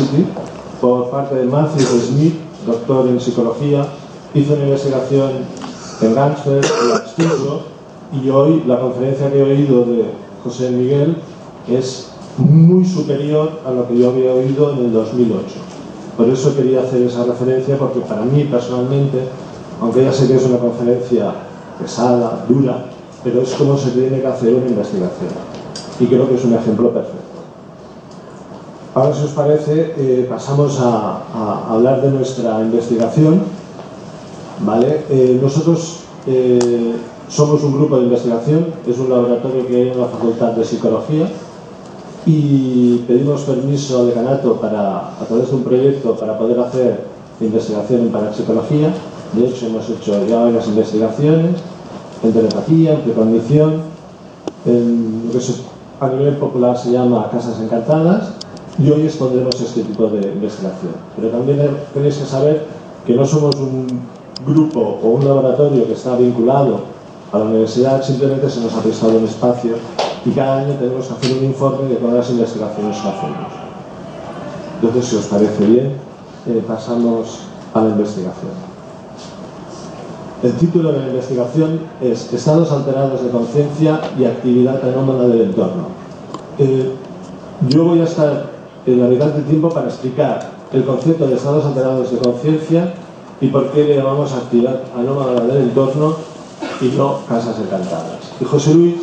University por parte de Matthew Smith, doctor en psicología. Hizo una investigación en Ganzfeld y la expuso, y hoy la conferencia que he oído de José Miguel es muy superior a lo que yo había oído en el 2008. Por eso quería hacer esa referencia, porque para mí personalmente, aunque ya sé que es una conferencia pesada, dura, pero es como se tiene que hacer una investigación, y creo que es un ejemplo perfecto. Ahora, si os parece, pasamos a hablar de nuestra investigación, ¿vale? Nosotros somos un grupo de investigación, es un laboratorio que hay en la Facultad de Psicología, y pedimos permiso al decanato a través de un proyecto para poder hacer investigación en parapsicología. De hecho, hemos hecho ya varias investigaciones en telepatía, en precognición, en lo que a nivel popular se llama casas encantadas, y hoy expondremos este tipo de investigación. Pero también tenéis que saber que no somos un grupo o un laboratorio que está vinculado a la universidad, simplemente se nos ha prestado un espacio y cada año tenemos que hacer un informe de todas las investigaciones que hacemos. Entonces, si os parece bien, pasamos a la investigación. El título de la investigación es Estados alterados de conciencia y actividad anómala del entorno. Yo voy a estar en la mitad del tiempo para explicar el concepto de estados alterados de conciencia y por qué le llamamos actividad anómala del entorno y no casas encantadas. Y José Luis,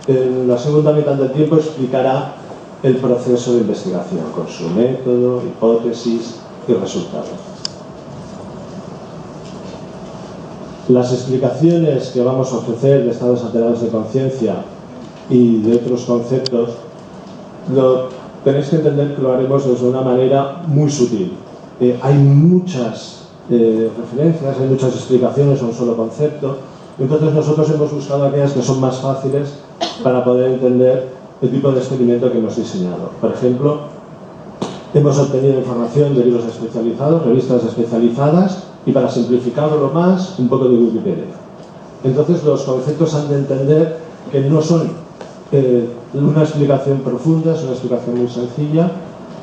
en la segunda mitad del tiempo, explicará el proceso de investigación con su método, hipótesis y resultados. Las explicaciones que vamos a ofrecer de estados alterados de conciencia y de otros conceptos, tenéis que entender que lo haremos de una manera muy sutil. Hay muchas referencias, hay muchas explicaciones a un solo concepto, entonces nosotros hemos buscado aquellas que son más fáciles para poder entender el tipo de experimento que hemos diseñado. Por ejemplo, hemos obtenido información de libros especializados, revistas especializadas, y para simplificarlo más, un poco de Wikipedia. Entonces los conceptos han de entender que no son una explicación profunda, es una explicación muy sencilla,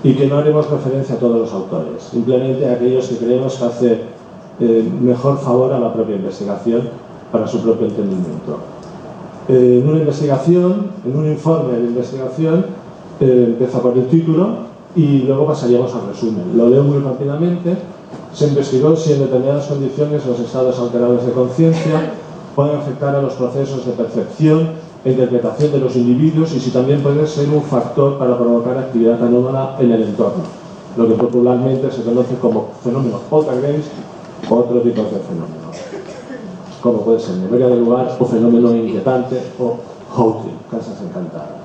y que no haremos referencia a todos los autores, simplemente a aquellos que creemos que hace mejor favor a la propia investigación para su propio entendimiento. En una investigación, en un informe de investigación, empieza por el título y luego pasaríamos al resumen. Lo leo muy rápidamente. Se investigó si en determinadas condiciones los estados alterados de conciencia pueden afectar a los procesos de percepción e interpretación de los individuos y si también puede ser un factor para provocar actividad anómala en el entorno, lo que popularmente se conoce como fenómeno poltergeist o otro tipo de fenómeno, como puede ser memoria del lugar o fenómeno inquietante o haunting, casas encantadas.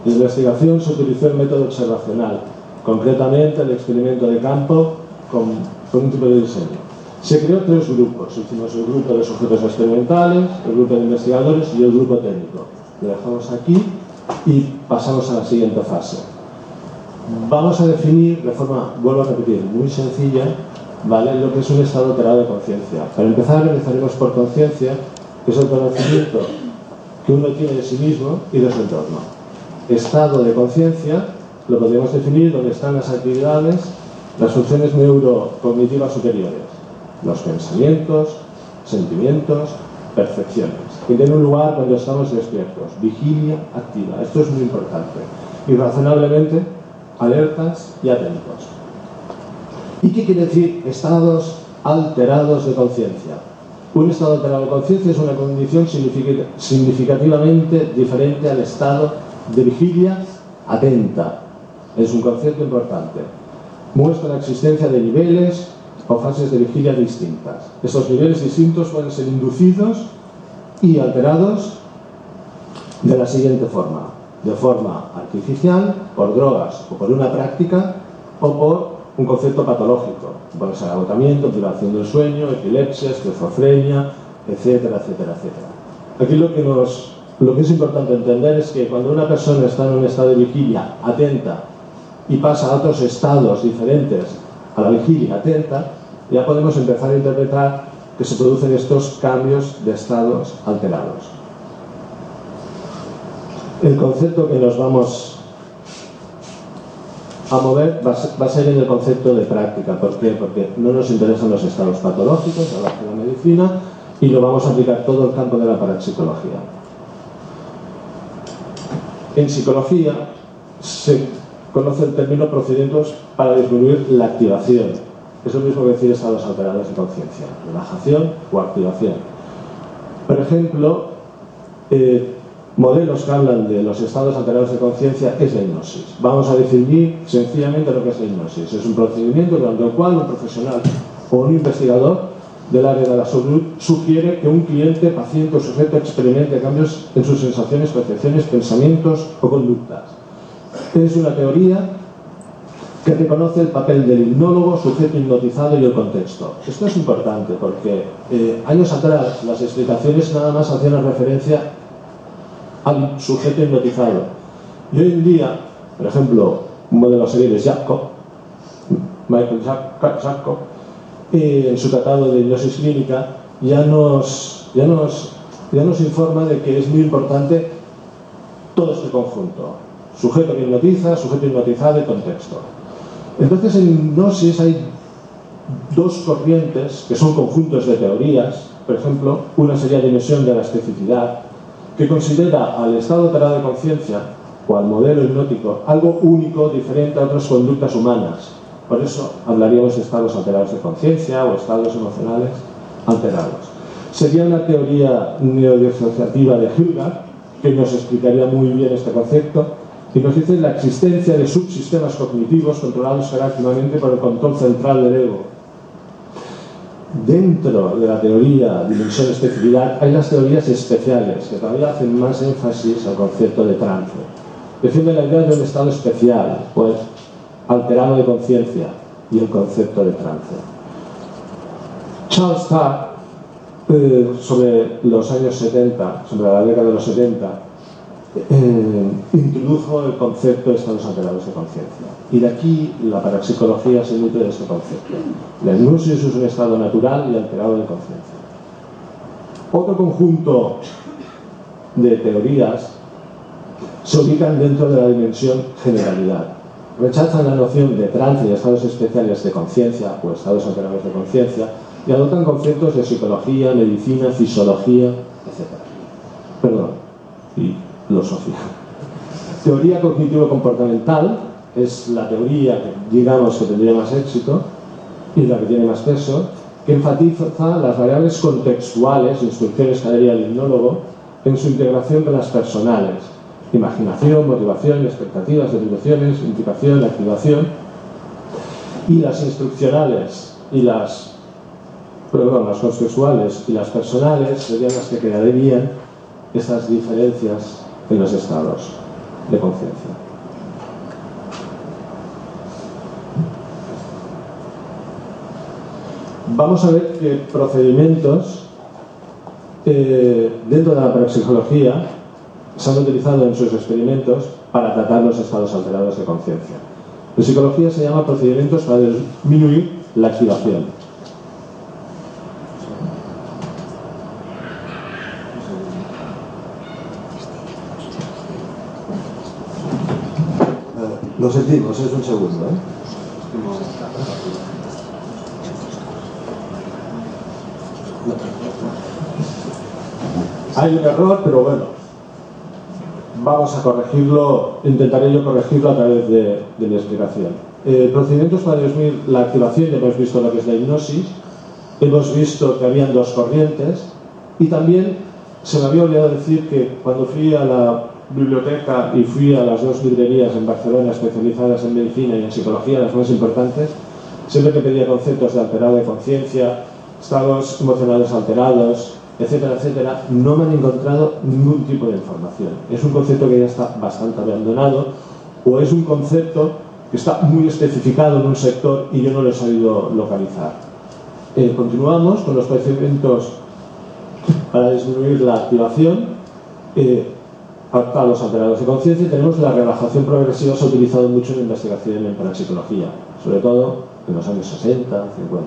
En la investigación se utilizó el método observacional, concretamente el experimento de campo con un tipo de diseño. Se creó 3 grupos. Hicimos el grupo de sujetos experimentales, el grupo de investigadores y el grupo técnico. Lo dejamos aquí y pasamos a la siguiente fase. Vamos a definir de forma, vuelvo a repetir, muy sencilla, ¿vale?, lo que es un estado alterado de conciencia. Para empezar, empezaremos por conciencia, que es el conocimiento que uno tiene de sí mismo y de su entorno. Estado de conciencia lo podemos definir donde están las actividades, las funciones neurocognitivas superiores, los pensamientos, sentimientos, percepciones, que tienen un lugar cuando estamos despiertos, vigilia activa. Esto es muy importante. Y razonablemente alertas y atentos. ¿Y qué quiere decir estados alterados de conciencia? Un estado alterado de conciencia es una condición significativamente diferente al estado de vigilia atenta. Es un concepto importante. Muestra la existencia de niveles o fases de vigilia distintas. Estos niveles distintos pueden ser inducidos y alterados de la siguiente forma: de forma artificial, por drogas o por una práctica, o por un concepto patológico, puede ser agotamiento, privación del sueño, epilepsia, esquizofrenia, etcétera, etcétera, etcétera. Aquí lo que es importante entender es que cuando una persona está en un estado de vigilia atenta y pasa a otros estados diferentes a la vigilia atenta, ya podemos empezar a interpretar que se producen estos cambios de estados alterados. El concepto que nos vamos a mover va a ser en el concepto de práctica. ¿Por qué? Porque no nos interesan los estados patológicos, hablamos de la medicina, y lo vamos a aplicar todo el campo de la parapsicología. En psicología se conoce el término procedimientos para disminuir la activación. Es lo mismo que decir estados alterados de conciencia, relajación o activación. Por ejemplo, modelos que hablan de los estados alterados de conciencia es la hipnosis. Vamos a definir sencillamente lo que es la hipnosis. Es un procedimiento durante el cual un profesional o un investigador del área de la salud sugiere que un cliente, paciente o sujeto experimente cambios en sus sensaciones, percepciones, pensamientos o conductas. Es una teoría que reconoce el papel del hipnólogo, sujeto hipnotizado y el contexto. Esto es importante porque años atrás las explicaciones nada más hacían referencia al sujeto hipnotizado. Y hoy en día, por ejemplo, un modelo a seguir es Michael Jacob, en su tratado de hipnosis clínica ya nos informa de que es muy importante todo este conjunto: sujeto que hipnotiza, sujeto hipnotizado y contexto. Entonces en hipnosis hay dos corrientes que son conjuntos de teorías. Por ejemplo, una sería dimensión de la especificidad, que considera al estado alterado de conciencia o al modelo hipnótico algo único, diferente a otras conductas humanas. Por eso hablaríamos de estados alterados de conciencia o estados emocionales alterados. Sería una teoría neodisociativa de Hilgard, que nos explicaría muy bien este concepto, y nos dice la existencia de subsistemas cognitivos controlados jerárquicamente por el control central del ego. Dentro de la teoría dimensión especificidad hay las teorías especiales, que todavía hacen más énfasis al concepto de trance. Defienden la idea de un estado especial, pues alterado de conciencia, y el concepto de trance. Charles Starr, sobre los años 70, sobre la década de los 70, introdujo el concepto de estados alterados de conciencia. Y de aquí la parapsicología se nutre de este concepto. La hipnosis es un estado natural y alterado de conciencia. Otro conjunto de teorías se ubican dentro de la dimensión generalidad. Rechazan la noción de trance y estados especiales de conciencia o estados alterados de conciencia y adoptan conceptos de psicología, medicina, fisiología, etc. Perdón, y filosofía. Teoría cognitivo-comportamental es la teoría que digamos que tendría más éxito y la que tiene más peso, que enfatiza las variables contextuales, instrucciones que daría el hipnólogo, en su integración con las personales: imaginación, motivación, expectativas, deducciones, implicación, activación. Y las instruccionales y las contextuales y las personales serían las que crearían estas diferencias en los estados de conciencia. Vamos a ver qué procedimientos dentro de la parapsicología se han utilizado en sus experimentos para tratar los estados alterados de conciencia. En psicología se llama procedimientos para disminuir la activación. Lo sentimos, es un segundo, ¿eh? Hay un error, pero bueno, vamos a corregirlo, intentaré yo corregirlo a través de mi explicación. Procedimientos para disminuir la activación: ya hemos visto lo que es la hipnosis, hemos visto que habían dos corrientes, y también se me había olvidado decir que cuando fui a la biblioteca y fui a las dos librerías en Barcelona especializadas en medicina y en psicología, las más importantes, siempre que pedía conceptos de alterado de conciencia, estados emocionales alterados, etcétera, etcétera, no me han encontrado ningún tipo de información. Es un concepto que ya está bastante abandonado, o es un concepto que está muy especificado en un sector y yo no lo he sabido localizar. Continuamos con los procedimientos para disminuir la activación a los alterados de conciencia. Tenemos la relajación progresiva, se ha utilizado mucho en investigación en parapsicología, sobre todo en los años 60, 50.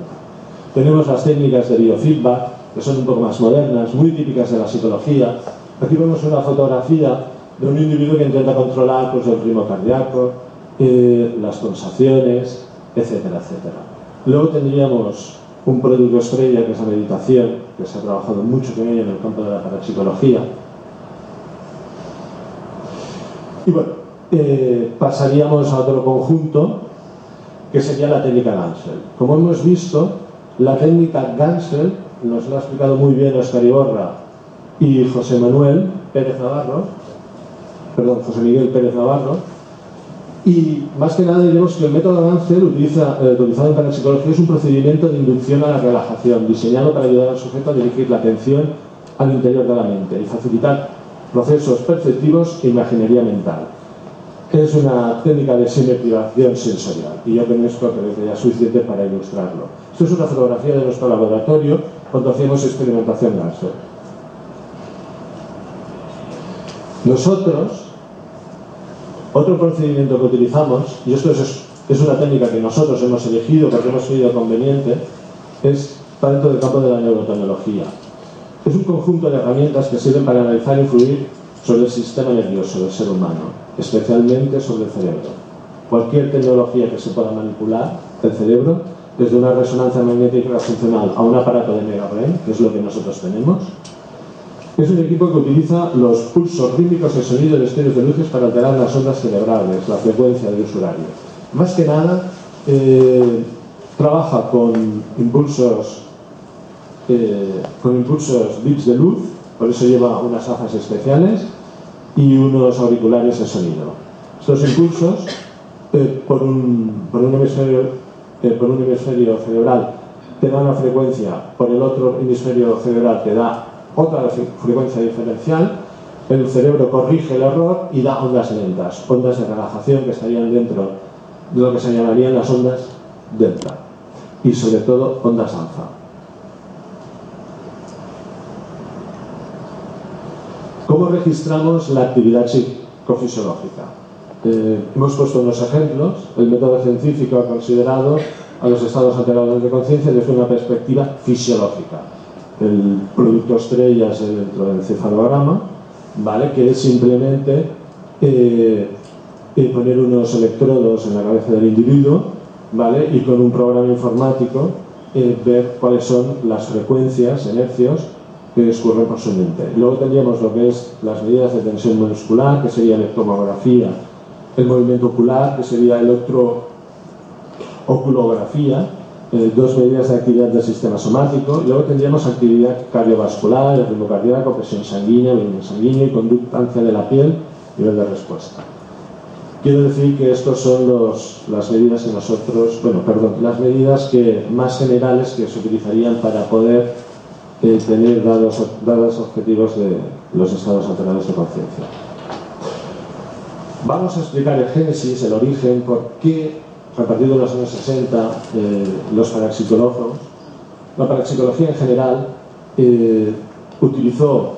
Tenemos las técnicas de biofeedback, que son un poco más modernas, muy típicas de la psicología. Aquí vemos una fotografía de un individuo que intenta controlar, pues, el ritmo cardíaco, las pulsaciones, etcétera, etcétera. Luego tendríamos un producto estrella que es la meditación, que se ha trabajado mucho con ella en el campo de la parapsicología. Y bueno, pasaríamos a otro conjunto, que sería la técnica Ganser. Como hemos visto, la técnica Ganser nos la ha explicado muy bien Óscar Iborra y José Miguel Pérez Navarro, y más que nada diremos que el método Ganser utilizado en parapsicología es un procedimiento de inducción a la relajación, diseñado para ayudar al sujeto a dirigir la atención al interior de la mente y facilitar procesos perceptivos e imaginería mental. Es una técnica de semiprivación sensorial y yo con esto creo que ya es suficiente para ilustrarlo. Esto es una fotografía de nuestro laboratorio cuando hacíamos experimentación Ganser. Nosotros, otro procedimiento que utilizamos, y esto es una técnica que nosotros hemos elegido porque hemos creído conveniente, es para dentro del campo de la neurotecnología. Es un conjunto de herramientas que sirven para analizar e influir sobre el sistema nervioso del ser humano, especialmente sobre el cerebro. Cualquier tecnología que se pueda manipular el cerebro, desde una resonancia magnética funcional a un aparato de MegaREM, que es lo que nosotros tenemos, es un equipo que utiliza los pulsos rítmicos de sonido y destellos de luces para alterar las ondas cerebrales, la frecuencia del usuario. Más que nada, trabaja con impulsos bits de luz, por eso lleva unas gafas especiales y unos auriculares de sonido. Estos impulsos, por un hemisferio cerebral, te da una frecuencia, por el otro hemisferio cerebral te da otra frecuencia diferencial, el cerebro corrige el error y da ondas lentas, ondas de relajación que estarían dentro de lo que se llamarían las ondas delta y sobre todo ondas alfa. ¿Cómo registramos la actividad psicofisiológica? Hemos puesto unos ejemplos. El método científico ha considerado a los estados alterados de conciencia desde una perspectiva fisiológica. El producto estrella es dentro del encefalograma, ¿vale? Que es simplemente poner unos electrodos en la cabeza del individuo, ¿vale? Y con un programa informático ver cuáles son las frecuencias en hercios que discurren por su mente. Luego tendríamos lo que es las medidas de tensión muscular, que sería electromiografía, el movimiento ocular, que sería electrooculografía, dos medidas de actividad del sistema somático. Luego tendríamos actividad cardiovascular, el ritmo cardíaco, presión sanguínea, volumen sanguíneo y conductancia de la piel, nivel de respuesta. Quiero decir que estos son las medidas que nosotros, las medidas más generales que se utilizarían para poder tener dados objetivos de los estados alterados de conciencia. Vamos a explicar el génesis, el origen, por qué a partir de los años 60 los parapsicólogos, la parapsicología en general, utilizó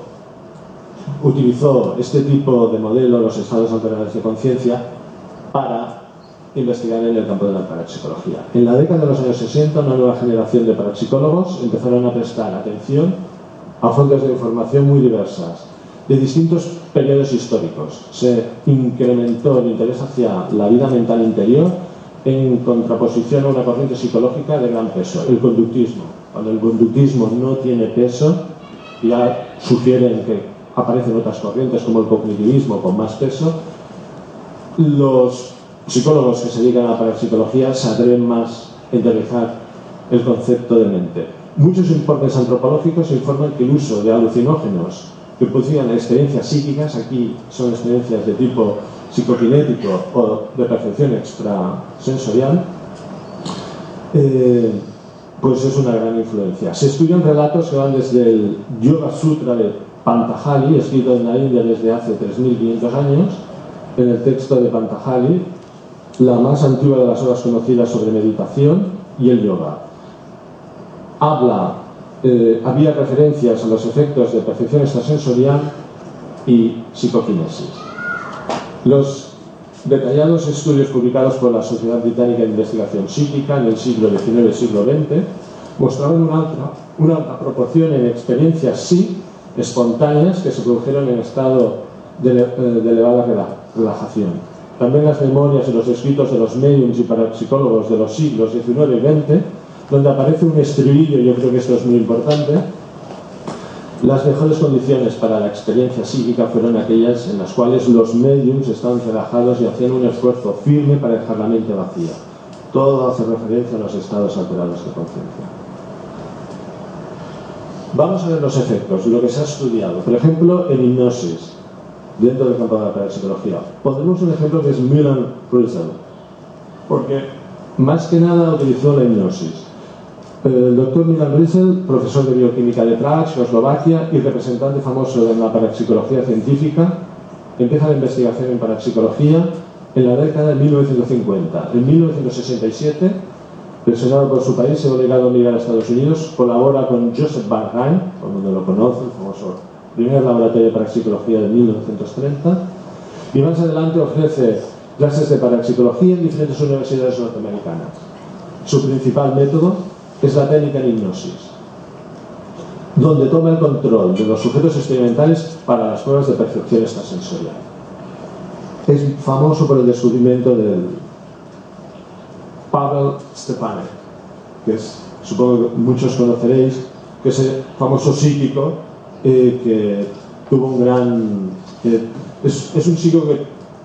este tipo de modelo, los estados alterados de conciencia, para investigar en el campo de la parapsicología. En la década de los años 60, una nueva generación de parapsicólogos empezaron a prestar atención a fuentes de información muy diversas, de distintos periodos históricos. Se incrementó el interés hacia la vida mental interior en contraposición a una corriente psicológica de gran peso, el conductismo. Cuando el conductismo no tiene peso, ya sugieren que aparecen otras corrientes como el cognitivismo con más peso. Los psicólogos que se dedican a la parapsicología se atreven más a interiorizar el concepto de mente. Muchos informes antropológicos informan que el uso de alucinógenos que producían experiencias psíquicas, aquí son experiencias de tipo psicokinético o de percepción extrasensorial, pues es una gran influencia. Se estudian relatos que van desde el Yoga Sutra de Pantajali, escrito en la India desde hace 3.500 años. En el texto de Pantajali, la más antigua de las obras conocidas sobre meditación y el yoga. Había referencias a los efectos de percepción extrasensorial y psicoquinesis. Los detallados estudios publicados por la Sociedad Británica de Investigación Psíquica en el siglo XIX y siglo XX mostraban una alta proporción en experiencias espontáneas que se produjeron en estado de elevada relajación. también las memorias y los escritos de los médiums y parapsicólogos de los siglos XIX y XX, donde aparece un estribillo, yo creo que esto es muy importante: las mejores condiciones para la experiencia psíquica fueron aquellas en las cuales los médiums estaban relajados y hacían un esfuerzo firme para dejar la mente vacía. Todo hace referencia a los estados alterados de conciencia. Vamos a ver los efectos, lo que se ha estudiado. Por ejemplo, en hipnosis, dentro del campo de la parapsicología. Pondremos un ejemplo que es Milan Rizal, porque más que nada utilizó la hipnosis. El doctor Milan Rizal, profesor de bioquímica de Praga, Checoslovaquia, y representante famoso de la parapsicología científica, empieza la investigación en parapsicología en la década de 1950. En 1967, presionado por su país, se ve obligado a emigrar a Estados Unidos, colabora con Joseph Barheim, todo el mundo lo conoce, el famoso primer laboratorio de parapsicología de 1930, y más adelante ofrece clases de parapsicología en diferentes universidades norteamericanas. Su principal método es la técnica en hipnosis, donde toma el control de los sujetos experimentales para las pruebas de percepción extrasensorial. Es famoso por el descubrimiento del Pavel Stepanek, que supongo que muchos conoceréis, que es el famoso psíquico que tuvo un gran... es un psíquico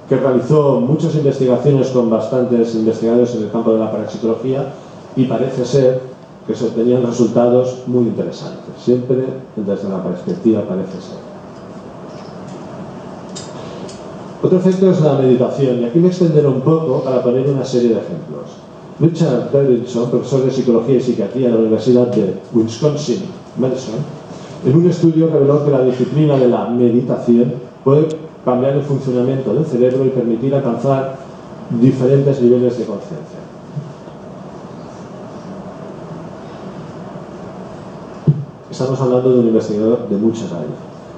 que realizó muchas investigaciones con bastantes investigadores en el campo de la parapsicología, y parece ser que se obtenían resultados muy interesantes, siempre desde la perspectiva parece ser. Otro efecto es la meditación, y aquí me extenderé un poco para poner una serie de ejemplos. Richard Davidson, profesor de psicología y psiquiatría de la Universidad de Wisconsin-Madison, en un estudio reveló que la disciplina de la meditación puede cambiar el funcionamiento del cerebro y permitir alcanzar diferentes niveles de conciencia. Estamos hablando de un investigador de mucha talla.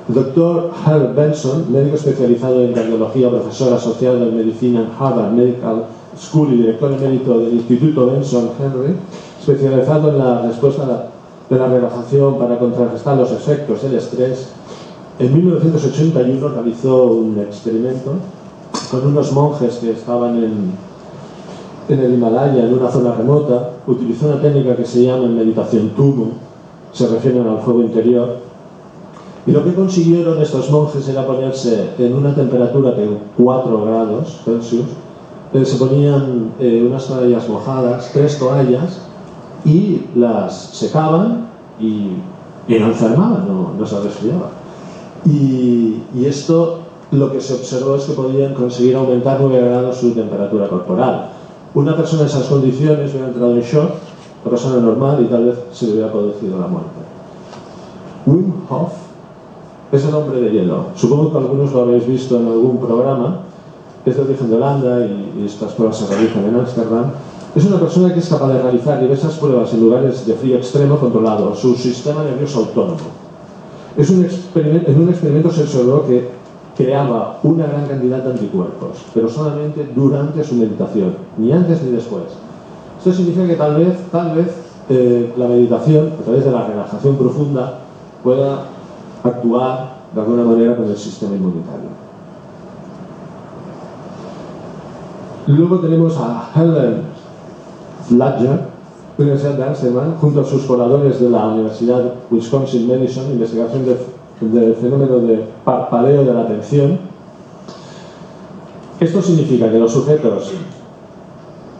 El doctor Herbert Benson, médico especializado en cardiología, profesor asociado en medicina en Harvard Medical School y director emérito del Instituto Benson Henry, especializado en la respuesta de la relajación para contrarrestar los efectos del estrés, en 1981 realizó un experimento con unos monjes que estaban en el Himalaya, en una zona remota. Utilizó una técnica que se llama meditación tumo, se refieren al fuego interior, y lo que consiguieron estos monjes era ponerse en una temperatura de 4 grados Celsius, se ponían unas toallas mojadas, 3 toallas, y las secaban y no enfermaban, no se resfriaban. Y esto, lo que se observó es que podían conseguir aumentar 9 grados su temperatura corporal. Una persona en esas condiciones hubiera entrado en shock, una persona normal, y tal vez se le hubiera producido la muerte. Wim Hof es el hombre de hielo. Supongo que algunos lo habéis visto en algún programa. Es de origen de Holanda y estas pruebas se realizan en Ámsterdam. Es una persona que es capaz de realizar diversas pruebas en lugares de frío extremo controlado, su sistema nervioso autónomo. En un experimento se observó que creaba una gran cantidad de anticuerpos, pero solamente durante su meditación, ni antes ni después. Esto significa que tal vez la meditación, a través de la relajación profunda, pueda actuar de alguna manera con el sistema inmunitario. Luego tenemos a Helen Fladger, de la Universidad de Amsterdam, junto a sus colaboradores de la Universidad Wisconsin-Madison, investigación del fenómeno de parpadeo de la atención. Esto significa que los sujetos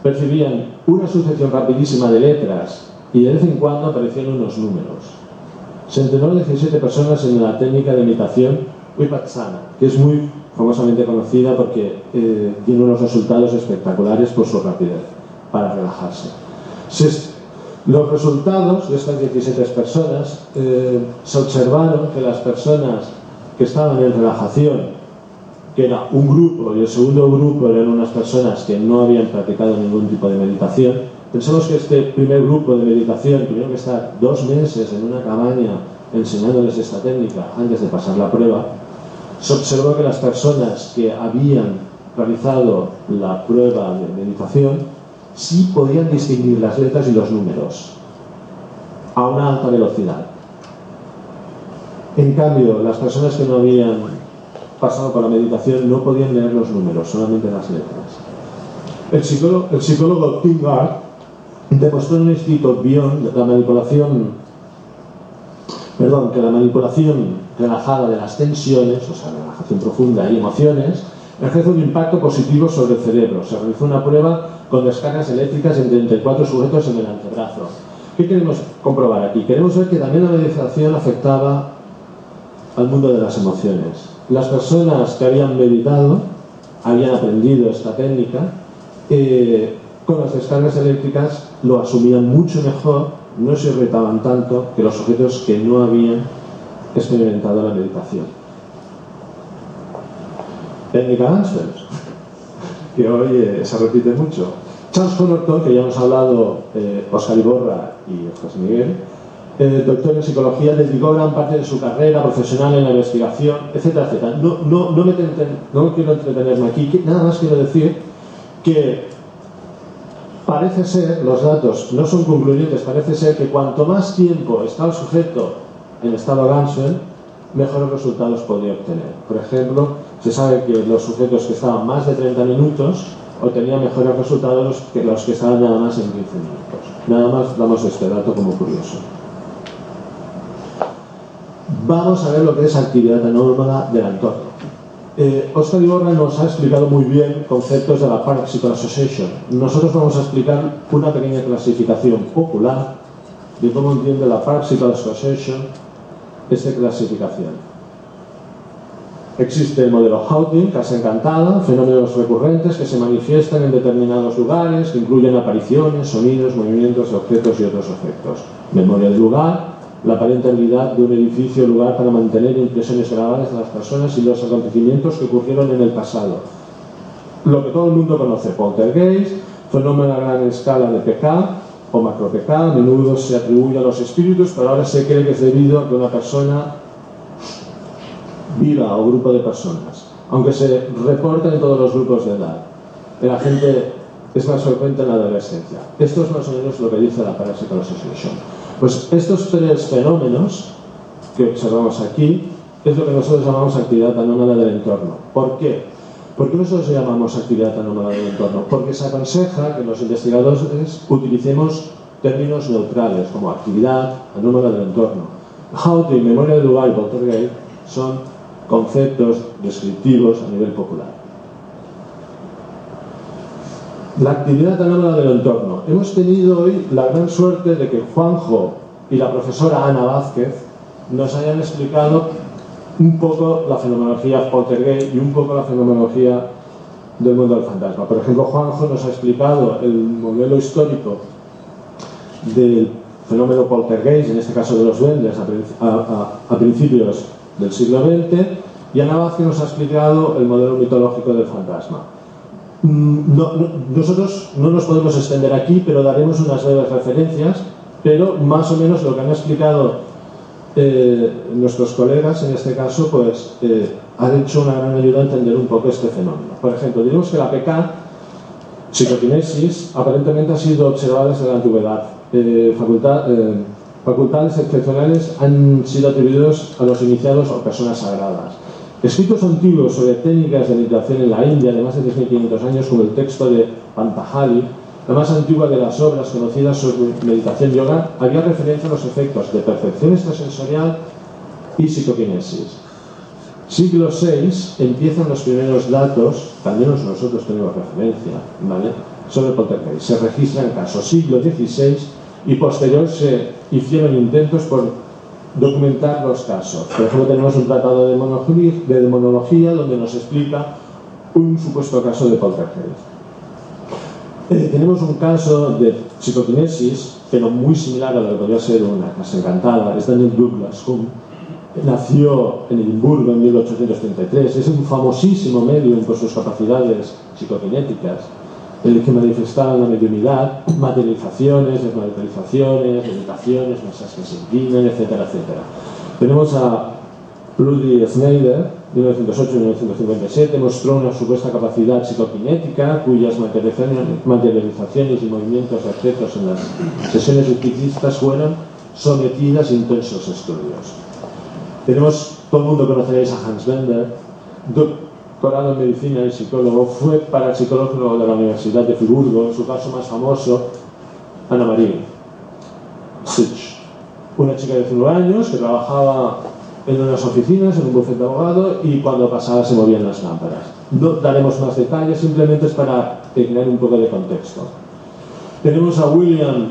percibían una sucesión rapidísima de letras y de vez en cuando aparecían unos números. Se entrenó a 17 personas en la técnica de imitación Vipassana, que es muy famosamente conocida porque tiene unos resultados espectaculares por su rapidez para relajarse. Los resultados de estas 17 personas, se observaron que las personas que estaban en relajación, que era un grupo, y el segundo grupo eran unas personas que no habían practicado ningún tipo de meditación. Pensemos que este primer grupo de meditación tuvieron que estar 2 meses en una cabaña enseñándoles esta técnica antes de pasar la prueba. Se observó que las personas que habían realizado la prueba de meditación sí podían distinguir las letras y los números a una alta velocidad. En cambio, las personas que no habían pasado por la meditación no podían leer los números, solamente las letras. El psicólogo Tim Gard demostró en un escrito Beyond que la manipulación relajada de las tensiones, o sea, relajación profunda y emociones, ejerce un impacto positivo sobre el cerebro. Se realizó una prueba con descargas eléctricas en 34 sujetos en el antebrazo. ¿Qué queremos comprobar aquí? Queremos ver que también la meditación afectaba al mundo de las emociones. Las personas que habían meditado, habían aprendido esta técnica, con las descargas eléctricas lo asumían mucho mejor, no se irritaban tanto que los sujetos que no habían experimentado la meditación. Técnica Ansel, que hoy se repite mucho. Charles Connerton, que ya hemos hablado, Óscar Iborra y José Miguel, doctor en psicología, dedicó gran parte de su carrera profesional en la investigación, etcétera, etcétera. No quiero entretenerme aquí, nada más quiero decir que parece ser, los datos no son concluyentes, parece ser que cuanto más tiempo está el sujeto en estado Gansel, mejores resultados podría obtener. Por ejemplo, se sabe que los sujetos que estaban más de 30 minutos obtenían mejores resultados que los que estaban nada más en 15 minutos. Nada más damos este dato como curioso. Vamos a ver lo que es actividad anómala del entorno. Óscar Iborra nos ha explicado muy bien conceptos de la Parapsychal Association. Nosotros vamos a explicar una pequeña clasificación popular de cómo entiende la Parapsychal Association esta clasificación. Existe el modelo Houghton, casa encantada, fenómenos recurrentes que se manifiestan en determinados lugares, que incluyen apariciones, sonidos, movimientos de objetos y otros efectos. Memoria del lugar, la aparente habilidad de un edificio o lugar para mantener impresiones grabadas de las personas y los acontecimientos que ocurrieron en el pasado. Lo que todo el mundo conoce, poltergeist, fenómeno a gran escala de PK o macro PK, a menudo se atribuye a los espíritus, pero ahora se cree que es debido a que una persona viva o grupo de personas, aunque se reporta en todos los grupos de edad. El agente es más frecuente en la adolescencia. Esto es más o menos lo que dice la Parapsychal Association. Pues estos tres fenómenos que observamos aquí es lo que nosotros llamamos actividad anómala del entorno. ¿Por qué? ¿Por qué nosotros llamamos actividad anómala del entorno? Porque se aconseja que los investigadores utilicemos términos neutrales como actividad anómala del entorno. Houghton, memoria del lugar y poltergeist son conceptos descriptivos a nivel popular. La actividad anómala del entorno. Hemos tenido hoy la gran suerte de que Juanjo y la profesora Ana Vázquez nos hayan explicado un poco la fenomenología poltergeist y un poco la fenomenología del mundo del fantasma. Por ejemplo, Juanjo nos ha explicado el modelo histórico del fenómeno poltergeist, en este caso de los duendes, a principios del siglo XX, y Ana Vázquez nos ha explicado el modelo mitológico del fantasma. Nosotros no nos podemos extender aquí, pero daremos unas breves referencias, pero más o menos lo que han explicado nuestros colegas, en este caso, pues han hecho una gran ayuda a entender un poco este fenómeno. Por ejemplo, diremos que la PK, psicoquinesis, aparentemente ha sido observada desde la antigüedad. Facultades excepcionales han sido atribuidos a los iniciados o personas sagradas. Escritos antiguos sobre técnicas de meditación en la India de más de 3.500 años, como el texto de Pantajali, la más antigua de las obras conocidas sobre meditación yoga, había referencia a los efectos de percepción extrasensorial y psicoquinesis. Siglo VI empiezan los primeros datos, que al menos nosotros tenemos referencia, ¿vale?, sobre poltergeist. Se registran casos. Siglo XVI y posterior se hicieron intentos por documentar los casos. Por ejemplo, tenemos un tratado de demonología donde nos explica un supuesto caso de poltergeist. Tenemos un caso de psicoquinesis, pero muy similar a lo que podría ser una casa encantada. Es Daniel Douglas Home. Nació en Edimburgo en 1833. Es un famosísimo medium por sus capacidades psicoquinéticas, el que manifestaban la mediunidad, materializaciones, desmaterializaciones, meditaciones, mesas que se inclinan, etcétera, etcétera. Tenemos a Rudy Snyder, de 1908-1957, mostró una supuesta capacidad psicoquinética cuyas materializaciones y movimientos de objetos en las sesiones espiritistas fueron sometidas a intensos estudios. Todo el mundo conoceréis a Hans Bender, doctorado en medicina y psicólogo, fue parapsicólogo de la Universidad de Friburgo. Su caso más famoso, Anna Marie Sitch, una chica de 19 años que trabajaba en unas oficinas, en un bufete de abogado, y cuando pasaba se movían las lámparas. No daremos más detalles, simplemente es para crear un poco de contexto. Tenemos a William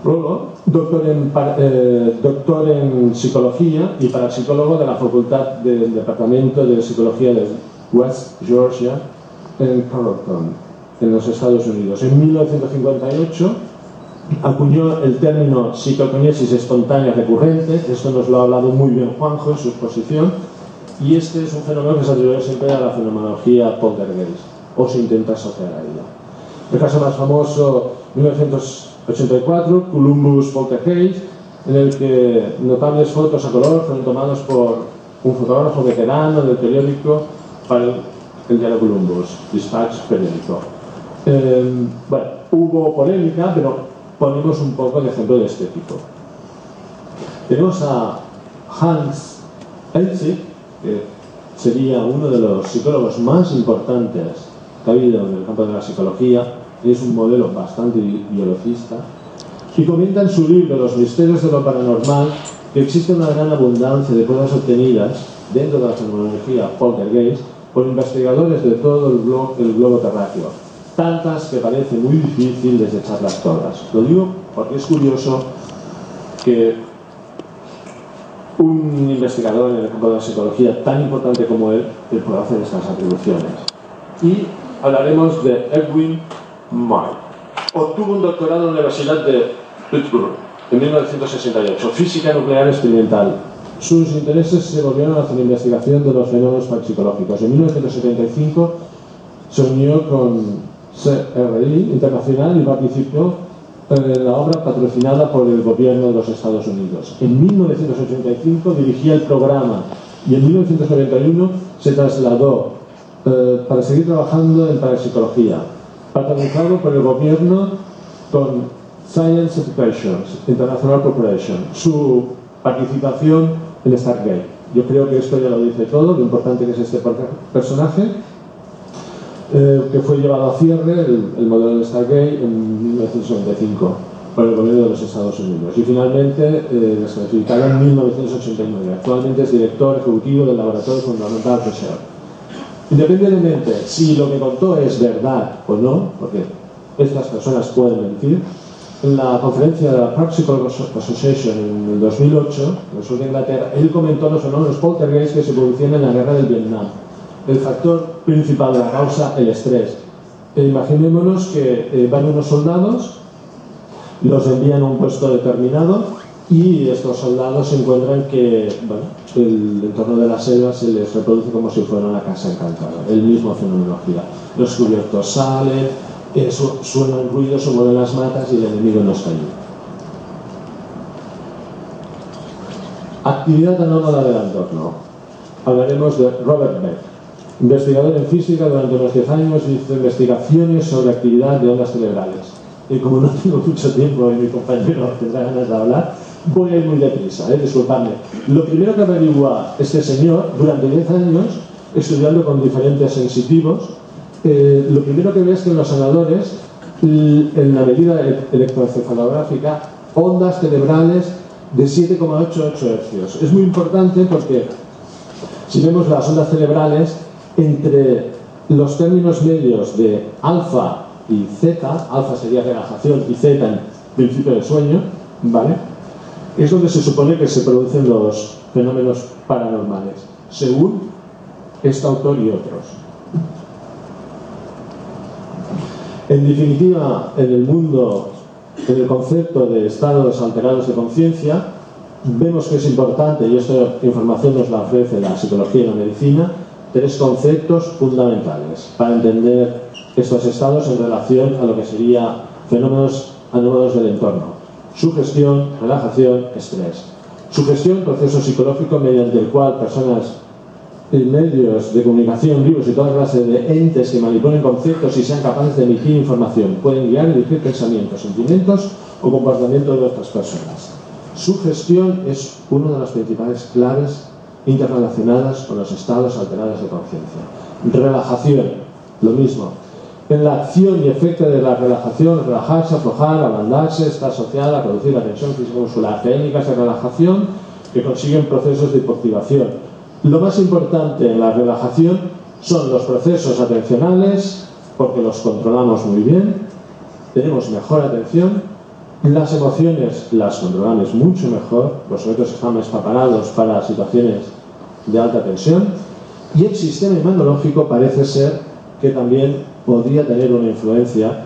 Rollo, doctor en psicología y parapsicólogo de la Facultad del Departamento de Psicología de West Georgia en Carrollton, en los Estados Unidos. En 1958 acuñó el término psicokinesis espontánea recurrente. Esto nos lo ha hablado muy bien Juanjo en su exposición, y este es un fenómeno que se atribuye siempre a la fenomenología poltergeist, o se intenta asociar a ella. El caso más famoso, 1984, Columbus Poltergeist, en el que notables fotos a color fueron tomados por un fotógrafo veterano del periódico para el diario Columbus, Dispatch periódico. Bueno, hubo polémica, pero ponemos un poco de ejemplo de este tipo. Tenemos a Hans Elzig, que sería uno de los psicólogos más importantes que ha habido en el campo de la psicología. Es un modelo bastante biologista, y comenta en su libro Los misterios de lo paranormal que existe una gran abundancia de pruebas obtenidas dentro de la fenomenología poltergeist por investigadores de todo el globo terráqueo, tantas que parece muy difícil desecharlas todas. Lo digo porque es curioso que un investigador en el campo de la psicología tan importante como él pueda hacer estas atribuciones. Y hablaremos de Edwin Mike. Obtuvo un doctorado en la Universidad de Pittsburgh en 1968, física nuclear experimental. Sus intereses se volvieron hacia la investigación de los fenómenos parapsicológicos. En 1975 se unió con CRI Internacional y participó en la obra patrocinada por el gobierno de los Estados Unidos. En 1985 dirigía el programa, y en 1991 se trasladó para seguir trabajando en parapsicología, patronizado por el gobierno con Science Education International Corporation. Su participación en Stargate. Yo creo que esto ya lo dice todo, lo importante que es este personaje, que fue llevado a cierre el modelo de Stargate en 1995 por el gobierno de los Estados Unidos, y finalmente desclasificado en 1989. Actualmente es director ejecutivo del Laboratorio Fundamental Research. Independientemente si lo que contó es verdad o no, porque estas personas pueden mentir, en la conferencia de la Parapsychology Association en el 2008, en el sur de Inglaterra, él comentó los fenómenos poltergeist que se producían en la guerra del Vietnam. El factor principal de la causa, el estrés. Imaginémonos que van unos soldados, los envían a un puesto determinado, y estos soldados se encuentran que el entorno de la selva se les reproduce como si fuera una casa encantada. El mismo fenomenología. Los cubiertos salen, suenan ruidos, se mueven las matas y el enemigo no está allí. Actividad anómala del entorno. Hablaremos de Robert Beck, investigador en física. Durante unos 10 años hizo investigaciones sobre actividad de ondas cerebrales. Y como no tengo mucho tiempo y mi compañero tendrá ganas de hablar, voy a ir muy deprisa, disculpadme. Lo primero que averigua este señor durante 10 años, estudiando con diferentes sensitivos, lo primero que ve es que en los sanadores, en la medida electroencefalográfica, ondas cerebrales de 7,88 Hz. Es muy importante porque si vemos las ondas cerebrales entre los términos medios de alfa y zeta, alfa sería relajación y zeta en principio de sueño, ¿vale?, es donde se supone que se producen los fenómenos paranormales, según este autor y otros. En definitiva, en el mundo, en el concepto de estados alterados de conciencia, vemos que es importante, y esta información nos la ofrece la psicología y la medicina, 3 conceptos fundamentales para entender estos estados en relación a lo que sería fenómenos anómalos del entorno: sugestión, relajación, estrés. Sugestión, proceso psicológico mediante el cual personas en medios de comunicación, libros y toda clase de entes que manipulen conceptos y sean capaces de emitir información, pueden guiar y dirigir pensamientos, sentimientos o comportamientos de otras personas. Sugestión es una de las principales claves interrelacionadas con los estados alterados de conciencia. Relajación, lo mismo. En la acción y efecto de la relajación, relajarse, aflojar, ablandarse, está asociada a reducir la tensión físico-muscular. Técnicas de relajación que consiguen procesos de hipoactivación. Lo más importante en la relajación son los procesos atencionales, porque los controlamos muy bien, tenemos mejor atención. Las emociones las controlamos mucho mejor, los sujetos están más preparados para situaciones de alta tensión, y el sistema inmunológico parece ser que también podría tener una influencia,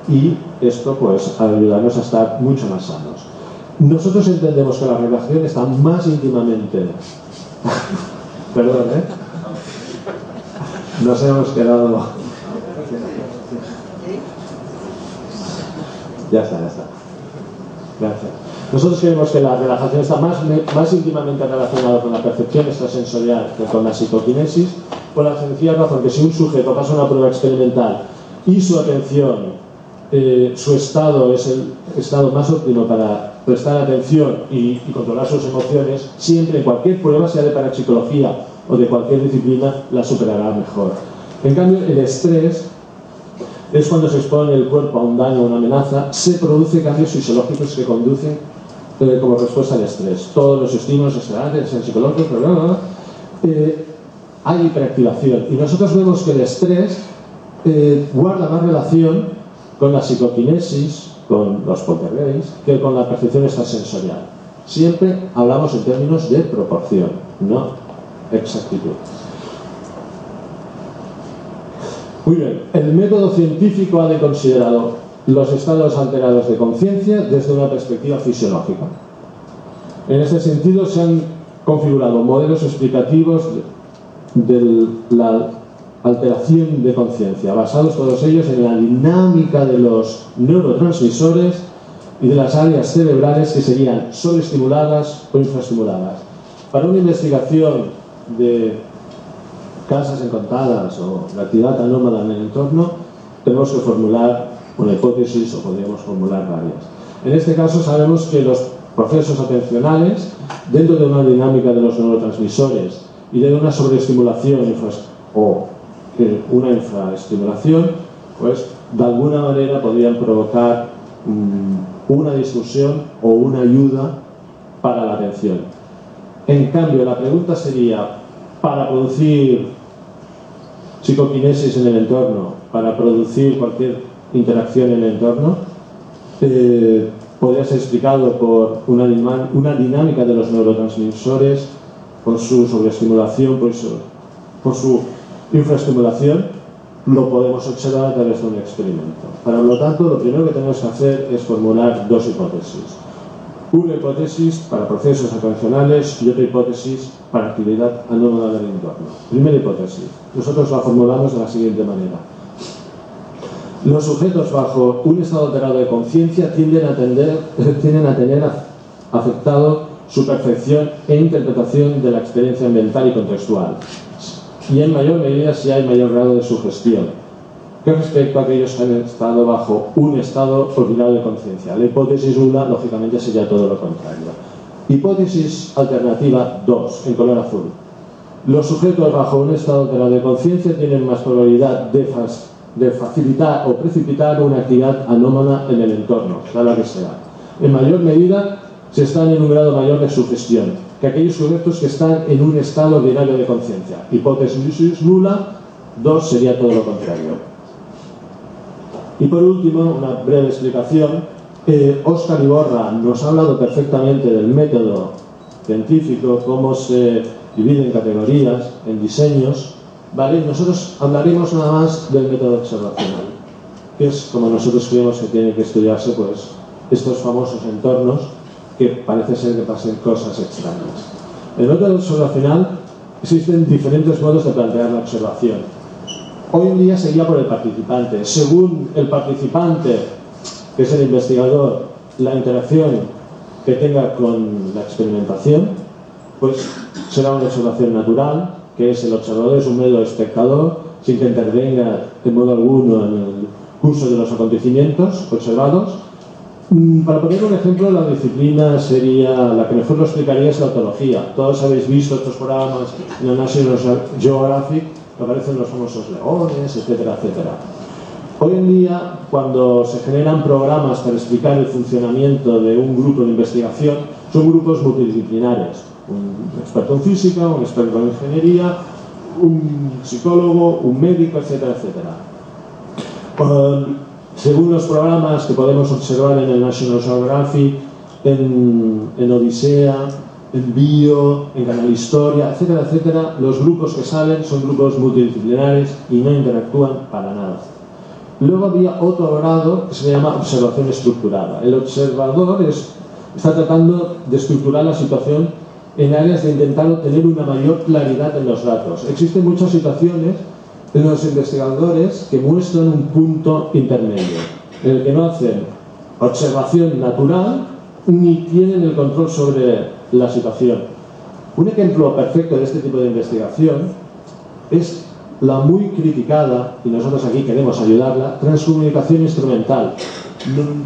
y esto pues ayudarnos a estar mucho más sanos. Nosotros entendemos que la relajación está más íntimamente perdón, nos hemos quedado ya está gracias. Nosotros creemos que la relajación está más íntimamente relacionada con la percepción extrasensorial que con la psicoquinesis, por la sencilla razón que si un sujeto pasa una prueba experimental y su atención, su estado es el estado más óptimo para prestar atención y controlar sus emociones, siempre en cualquier prueba, sea de parapsicología o de cualquier disciplina, la superará mejor. En cambio, el estrés es cuando se expone el cuerpo a un daño o una amenaza, se producen cambios fisiológicos que conducen como respuesta al estrés. Todos los estímulos exterantes, psicológicos, hay hiperactivación. Y nosotros vemos que el estrés guarda más relación con la psicoquinesis, con los poltergeists, que con la percepción extrasensorial. Siempre hablamos en términos de proporción, no exactitud. Muy bien, el método científico ha considerado los estados alterados de conciencia desde una perspectiva fisiológica. En este sentido se han configurado modelos explicativos de la alteración de conciencia, basados todos ellos en la dinámica de los neurotransmisores y de las áreas cerebrales que serían sobreestimuladas o infraestimuladas. Para una investigación de casas encantadas o la actividad anómala en el entorno, tenemos que formular una hipótesis o podríamos formular varias. En este caso sabemos que los procesos atencionales, dentro de una dinámica de los neurotransmisores y de una sobreestimulación o una infraestimulación, pues de alguna manera podrían provocar una discusión o una ayuda para la atención. En cambio, la pregunta sería, para producir psicoquinesis en el entorno, para producir cualquier interacción en el entorno, podría ser explicado por una dinámica de los neurotransmisores, por su sobreestimulación, por su infraestimulación. Lo podemos observar a través de un experimento. Para lo tanto, lo primero que tenemos que hacer es formular dos hipótesis. Una hipótesis para procesos atencionales y otra hipótesis para actividad anómala del entorno. Primera hipótesis. Nosotros la formulamos de la siguiente manera. Los sujetos bajo un estado alterado de conciencia tienden a tener afectado su percepción e interpretación de la experiencia ambiental y contextual, y en mayor medida si hay mayor grado de sugestión que respecto a aquellos que han estado bajo un estado olvidado de conciencia. La hipótesis 1, lógicamente, sería todo lo contrario. Hipótesis alternativa 2, en color azul. Los sujetos bajo un estado alterado de conciencia tienen más probabilidad de facilitar o precipitar una actividad anómala en el entorno, sea la que sea. En mayor medida, se están en un grado mayor de sugestión que aquellos sujetos que están en un estado ordinario de conciencia. Hipótesis nula 2 sería todo lo contrario. Y por último, una breve explicación. Óscar Iborra nos ha hablado perfectamente del método científico, cómo se divide en categorías, en diseños. ¿Vale? Nosotros hablaremos nada más del método observacional, que es como nosotros creemos que tiene que estudiarse, pues, estos famosos entornos que parece ser que pasen cosas extrañas. En el método observacional existen diferentes modos de plantear la observación. Hoy en día se guía por el participante. Según el participante, que es el investigador, la interacción que tenga con la experimentación, pues será una observación natural, que es el observador es un mero espectador, sin que intervenga de modo alguno en el curso de los acontecimientos observados. Para poner un ejemplo, la disciplina sería, la que mejor lo explicaría es la etología. Todos habéis visto estos programas en la National Geographic, que aparecen los famosos leones, etcétera, etcétera. Hoy en día, cuando se generan programas para explicar el funcionamiento de un grupo de investigación, son grupos multidisciplinares. Un experto en física, un experto en ingeniería, un psicólogo, un médico, etcétera, etcétera. Según los programas que podemos observar en el National Geographic, en Odisea, en Bio, en Canal Historia, etcétera, etcétera, los grupos que salen son grupos multidisciplinares y no interactúan para nada. Luego había otro grado que se llama observación estructurada. El observador está tratando de estructurar la situación en áreas de intentar obtener una mayor claridad en los datos. Existen muchas situaciones en los investigadores que muestran un punto intermedio, en el que no hacen observación natural ni tienen el control sobre la situación. Un ejemplo perfecto de este tipo de investigación es la muy criticada, y nosotros aquí queremos ayudarla, transcomunicación instrumental.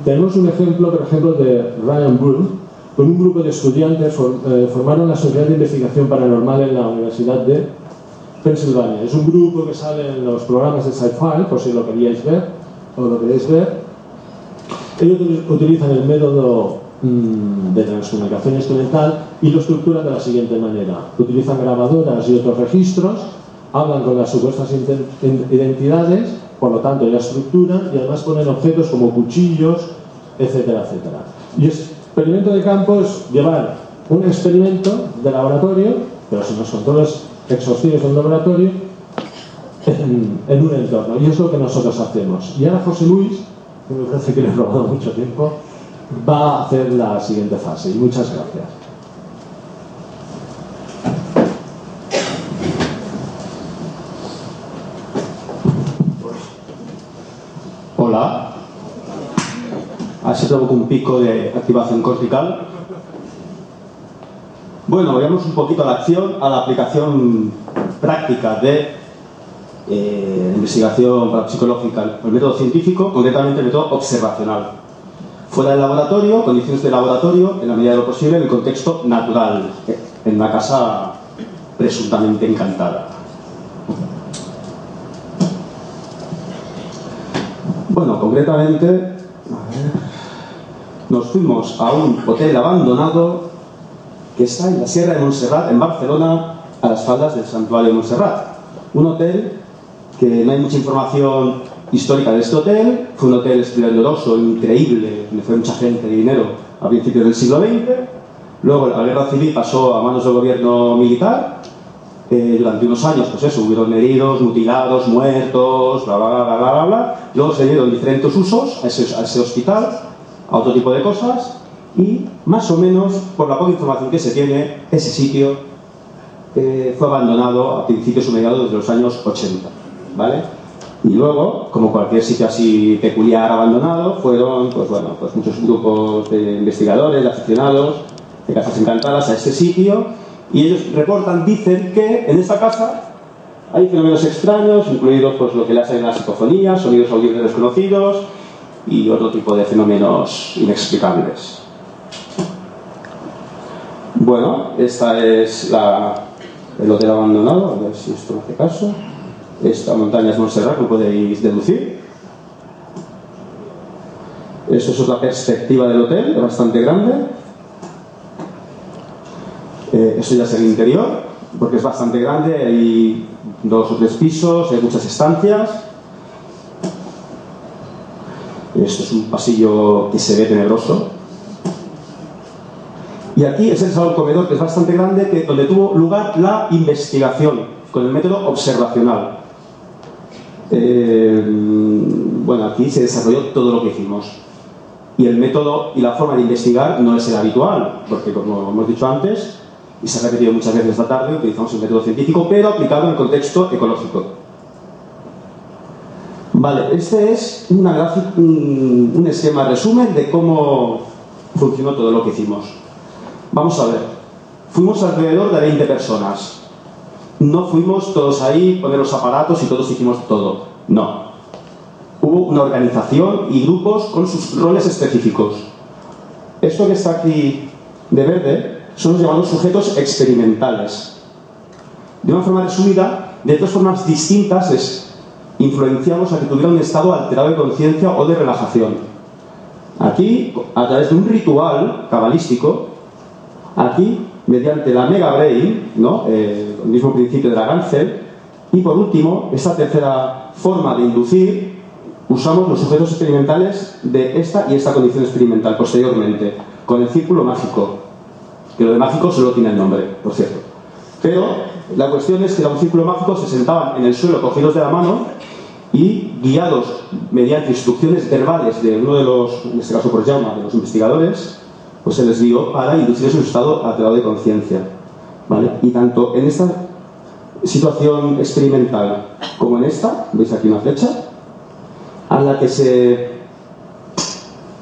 Tenemos un ejemplo, por ejemplo, de Ryan Broom, con un grupo de estudiantes formaron la Sociedad de Investigación Paranormal en la Universidad de Pensilvania. Es un grupo que sale en los programas de Sci-Fi, por si lo queríais ver o lo queréis ver. Ellos utilizan el método de transcomunicación instrumental y lo estructuran de la siguiente manera. Utilizan grabadoras y otros registros, hablan con las supuestas identidades, por lo tanto ya estructuran y además ponen objetos como cuchillos, etcétera, etcétera. Y el experimento de campo es llevar un experimento de laboratorio, pero sin los controles exhaustivos del laboratorio, en un entorno. Y es lo que nosotros hacemos. Y ahora José Luis, que me parece que le he robado mucho tiempo, va a hacer la siguiente fase. Y muchas gracias. Hola. Así provoca un pico de activación cortical. Bueno, veamos un poquito a la acción, a la aplicación práctica de investigación psicológica, el método científico, concretamente el método observacional. Fuera del laboratorio, condiciones de laboratorio, en la medida de lo posible, en el contexto natural, en una casa presuntamente encantada. Bueno, concretamente, nos fuimos a un hotel abandonado que está en la Sierra de Montserrat, en Barcelona, a las faldas del Santuario de Montserrat. Un hotel que no hay mucha información histórica de este hotel. Fue un hotel esplendoroso, increíble, donde fue mucha gente de dinero a principios del siglo XX. Luego la guerra civil pasó a manos del gobierno militar. Durante unos años, pues eso, hubieron heridos, mutilados, muertos, bla, bla, bla, bla, bla, bla. Luego se dieron diferentes usos a ese hospital, a otro tipo de cosas. Y más o menos, por la poca información que se tiene, ese sitio fue abandonado a principios o mediados de los años 80, ¿vale? Y luego, como cualquier sitio así peculiar abandonado, fueron, pues bueno, pues muchos grupos de investigadores, de aficionados, de casas encantadas a este sitio, y ellos reportan, dicen que en esta casa hay fenómenos extraños, incluidos pues lo que le hacen las psicofonías, sonidos audibles desconocidos y otro tipo de fenómenos inexplicables. Bueno, esta es el hotel abandonado, a ver si esto me hace caso. Esta montaña es Montserrat, como podéis deducir. Esto es otra perspectiva del hotel, es bastante grande. Esto ya es el interior, porque es bastante grande, hay 2 o 3 pisos, hay muchas estancias. Esto es un pasillo que se ve tenebroso. Y aquí es el salón comedor, que es bastante grande, donde tuvo lugar la investigación con el método observacional. Bueno, aquí se desarrolló todo lo que hicimos. Y el método y la forma de investigar no es el habitual, porque como hemos dicho antes, y se ha repetido muchas veces esta tarde, utilizamos el método científico, pero aplicado en el contexto ecológico. Vale, este es un esquema resumen de cómo funcionó todo lo que hicimos. Vamos a ver, fuimos alrededor de 20 personas. No fuimos todos ahí, poner los aparatos y todos hicimos todo. No. hubo una organización y grupos con sus roles específicos. Esto que está aquí de verde son los llamados sujetos experimentales. De una forma resumida, de dos formas distintas les influenciamos a que tuvieran un estado alterado de conciencia o de relajación. Aquí, a través de un ritual cabalístico, aquí, mediante la Mega Brain, ¿no? El mismo principio de la Gansel, y por último, esta tercera forma de inducir, usamos los sujetos experimentales de esta y esta condición experimental posteriormente, con el círculo mágico, que lo de mágico solo tiene el nombre, por cierto. Pero la cuestión es que era un círculo mágico, se sentaban en el suelo cogidos de la mano y guiados mediante instrucciones verbales de uno de los, en este caso por Jaume, de los investigadores, pues se les guió para inducir su estado alterado de conciencia, ¿vale? Y tanto en esta situación experimental como en esta, veis aquí una flecha, a la que se,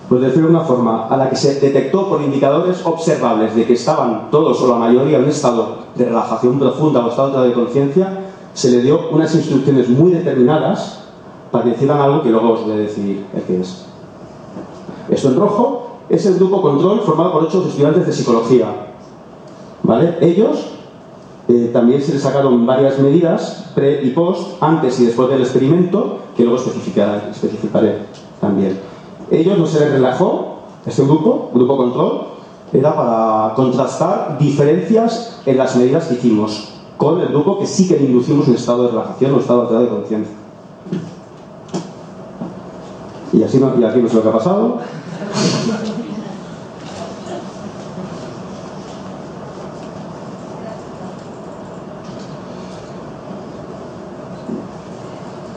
por decirlo de una forma, a la que se detectó por indicadores observables de que estaban todos o la mayoría en un estado de relajación profunda o estado alterado de conciencia, se le dio unas instrucciones muy determinadas para que hicieran algo que luego os voy a decir el que es. Esto en rojo es el grupo control formado por 8 estudiantes de psicología, ¿vale? Ellos también se les sacaron varias medidas pre y post, antes y después del experimento, que luego especificaré también. Ellos no se les relajó, este grupo control, era para contrastar diferencias en las medidas que hicimos con el grupo que sí que inducimos un estado de relajación o estado alterado de conciencia. Y así y aquí no sé lo que ha pasado.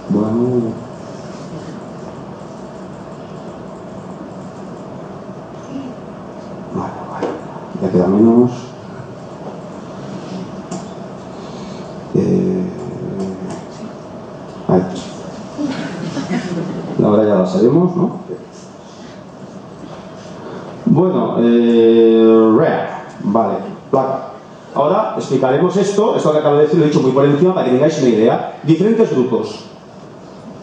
Bueno. Ya queda menos. Ahí. La hora ya la sabemos, ¿no? Bueno, vale, placa. Ahora explicaremos esto que acabo de decir, lo he dicho muy por encima para que tengáis una idea. Diferentes grupos.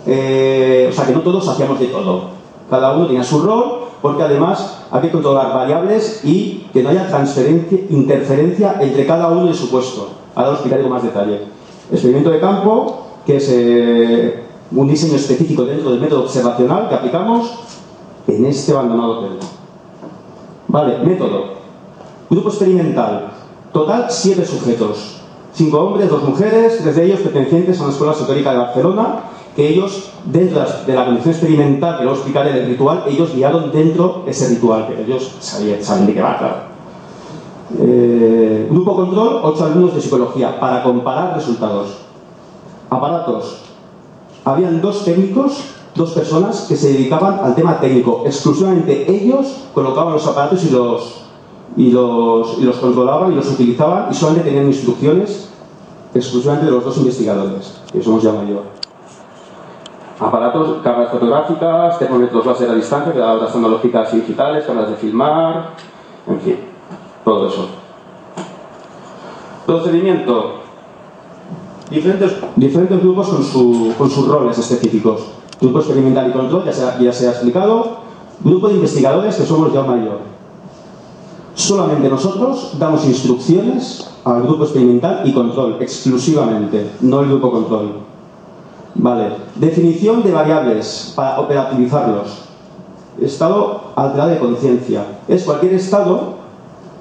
O sea que no todos hacíamos de todo. Cada uno tenía su rol, porque además hay que controlar variables y que no haya interferencia entre cada uno de su puesto. Ahora os explicaré con más detalle. Experimento de campo, que es un diseño específico dentro del método observacional que aplicamos en este abandonado hotel. Vale, método. Grupo experimental. Total 7 sujetos. 5 hombres, 2 mujeres, 3 de ellos pertenecientes a una escuela esotérica de Barcelona, que ellos, dentro de la condición experimental, que luego explicaré del ritual, ellos guiaron dentro ese ritual, que ellos saben de qué va, claro. Grupo control, 8 alumnos de psicología, para comparar resultados. Aparatos. Habían 2 técnicos, 2 personas que se dedicaban al tema técnico. Exclusivamente ellos colocaban los aparatos y los controlaban y los utilizaban, y solamente tenían instrucciones exclusivamente de los 2 investigadores, que somos ya mayor. Aparatos, cámaras fotográficas, termómetros láser a distancia, que dan otras tecnológicas y digitales, cámaras de filmar, en fin, todo eso. Procedimiento. Diferentes grupos con sus roles específicos. Grupo experimental y control, ya se ha explicado. Grupo de investigadores, que somos ya mayor. Solamente nosotros damos instrucciones al grupo experimental y control, exclusivamente, no el grupo control. Vale. Definición de variables para operativizarlos. Estado alterado de conciencia. Es cualquier estado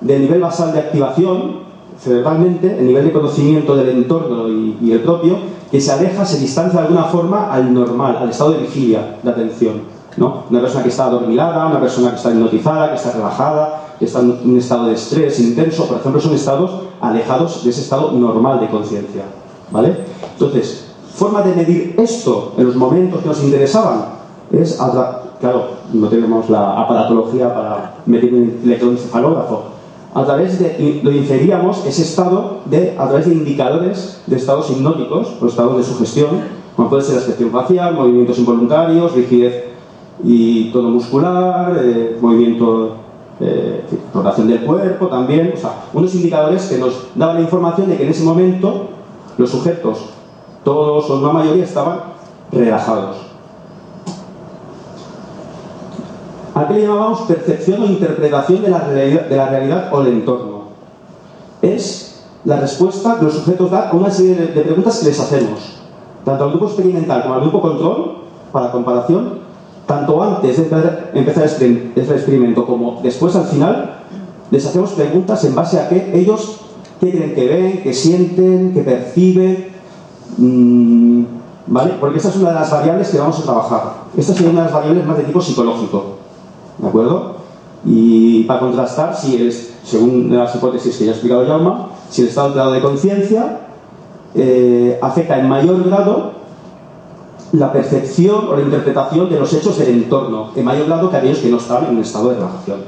de nivel basal de activación, cerebralmente, el nivel de conocimiento del entorno y el propio, que se aleja, se distancia de alguna forma al normal, al estado de vigilia, de atención, ¿no? Una persona que está adormilada, una persona que está hipnotizada, que está relajada, que está en un estado de estrés intenso, por ejemplo, son estados alejados de ese estado normal de conciencia, ¿vale? Entonces, forma de medir esto en los momentos que nos interesaban es, claro, no tenemos la aparatología para medir un electroencefalógrafo. A través de, lo inferíamos ese estado a través de indicadores de estados hipnóticos o estados de sugestión, como puede ser la expresión facial, movimientos involuntarios, rigidez y tono muscular, movimiento, rotación del cuerpo también, o sea, unos indicadores que nos daban la información de que en ese momento los sujetos, todos o una mayoría, estaban relajados. ¿A qué le llamamos percepción o interpretación de la realidad o el entorno? Es la respuesta que los sujetos dan a una serie de preguntas que les hacemos, tanto al grupo experimental como al grupo control, para comparación, tanto antes de empezar el experimento como después al final, les hacemos preguntas en base a qué ellos, qué creen que ven, qué sienten, qué perciben, ¿vale? Porque esta es una de las variables que vamos a trabajar. Esta sería una de las variables más de tipo psicológico, ¿de acuerdo? Y para contrastar, si según las hipótesis que ya ha explicado Jaume, si el estado alterado de conciencia afecta en mayor grado la percepción o la interpretación de los hechos del entorno, en mayor grado que aquellos que no están en un estado de relajación.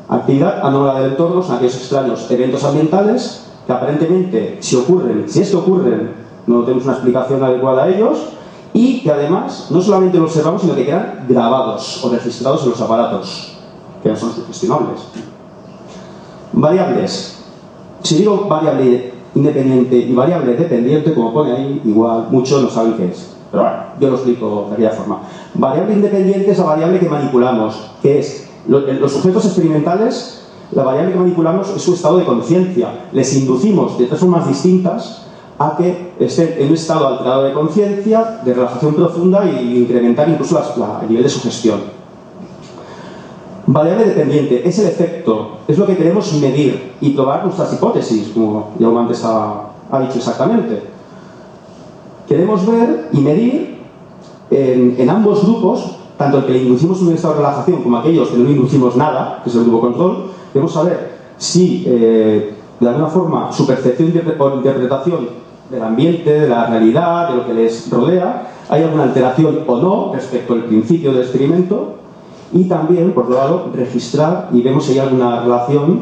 Actividad anómala del entorno son aquellos extraños eventos ambientales que aparentemente, si es que ocurren, no tenemos una explicación adecuada a ellos, y que además no solamente lo observamos, sino que quedan grabados o registrados en los aparatos, que no son sugestionables. Variables. Si digo variable independiente y variable dependiente, como pone ahí, igual muchos no saben qué es. Pero bueno, yo lo explico de aquella forma. Variable independiente es la variable que manipulamos, que es los sujetos experimentales. La variable que manipulamos es su estado de conciencia. Les inducimos de tres formas distintas a que estén en un estado alterado de conciencia, de relajación profunda e incrementar incluso el nivel de sugestión. Variable dependiente es el efecto, es lo que queremos medir y probar nuestras hipótesis, como Jaume antes ha dicho exactamente. Queremos ver y medir en ambos grupos, tanto el que le inducimos un estado de relajación como aquellos que no le inducimos nada, que es el grupo control. Queremos saber si de alguna forma su percepción o interpretación del ambiente, de la realidad, de lo que les rodea, hay alguna alteración o no respecto al principio del experimento. Y también, por otro lado, registrar y vemos si hay alguna relación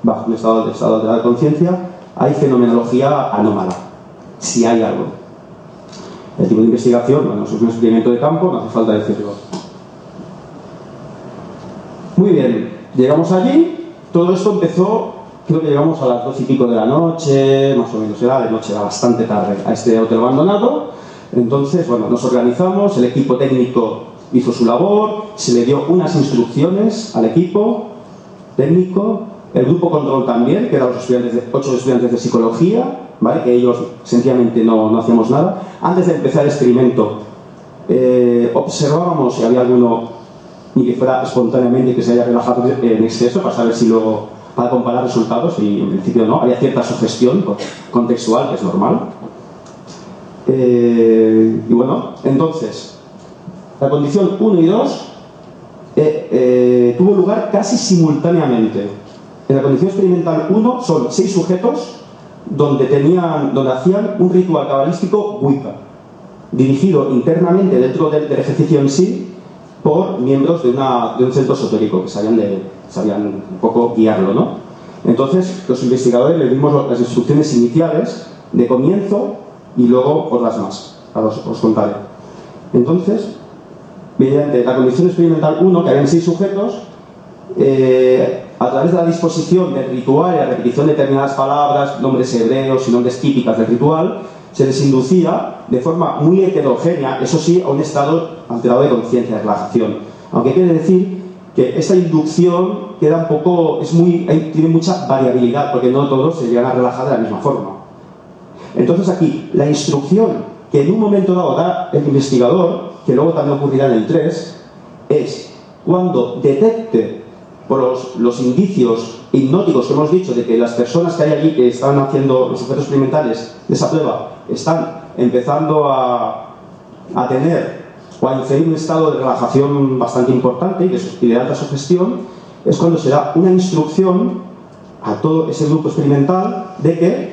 bajo un estado alterado de conciencia, hay fenomenología anómala, si hay algo. El tipo de investigación, bueno, es un experimento de campo, no hace falta decirlo. Muy bien, llegamos allí, todo esto empezó, creo que llegamos a las 12 y pico de la noche, más o menos era bastante tarde, a este hotel abandonado. Entonces, bueno, nos organizamos, el equipo técnico hizo su labor, se le dio unas instrucciones al equipo técnico, el grupo control también, que eran los 8 estudiantes de psicología, ¿vale? Que ellos sencillamente no hacíamos nada. Antes de empezar el experimento, observábamos si había alguno, ni que fuera espontáneamente, que se haya relajado en exceso, para saber si para comparar resultados, y en principio no, había cierta sugestión contextual, que es normal. Y bueno, entonces, la condición 1 y 2 tuvo lugar casi simultáneamente. En la condición experimental 1 son 6 sujetos donde hacían un ritual cabalístico Wicca, dirigido internamente dentro del ejercicio en sí por miembros de un centro esotérico que sabían un poco guiarlo, ¿no? Entonces, los investigadores les dimos las instrucciones iniciales de comienzo y luego otras más. Ahora os contaré. Entonces, mediante la condición experimental 1, que habían 6 sujetos, a través de la disposición del ritual y la repetición de determinadas palabras, nombres hebreos y nombres típicas del ritual, se les inducía de forma muy heterogénea, eso sí, a un estado alterado de conciencia, de relajación. Aunque quiere decir que esta inducción queda un poco, tiene mucha variabilidad, porque no todos se llegan a relajar de la misma forma. Entonces aquí, la instrucción que en un momento dado da el investigador, que luego también ocurrirá en el 3, es cuando detecte por los indicios hipnóticos que hemos dicho de que las personas que hay allí que están haciendo los sujetos experimentales de esa prueba están empezando a tener o a inferir un estado de relajación bastante importante y de alta sugestión, es cuando se da una instrucción a todo ese grupo experimental de que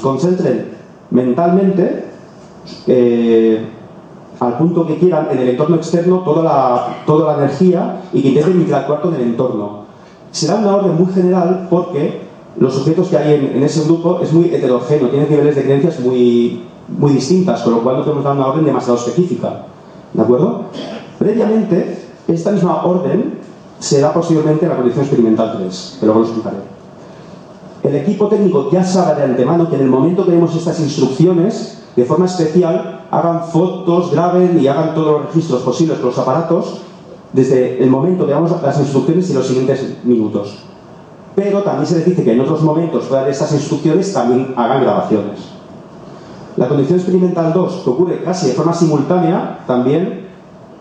concentren mentalmente al punto que quieran en el entorno externo toda la energía y que intenten interactuar con el entorno. Se da una orden muy general porque los sujetos que hay en ese grupo es muy heterogéneo, tienen niveles de creencias muy distintas, con lo cual no podemos dar una orden demasiado específica, ¿de acuerdo? Previamente, esta misma orden se da posteriormente en la condición experimental 3, que luego lo explicaré. El equipo técnico ya sabe de antemano que en el momento que demos estas instrucciones de forma especial hagan fotos, graben y hagan todos los registros posibles con los aparatos desde el momento de las instrucciones y los siguientes minutos. Pero también se les dice que en otros momentos fuera de estas instrucciones también hagan grabaciones. La condición experimental 2, que ocurre casi de forma simultánea, también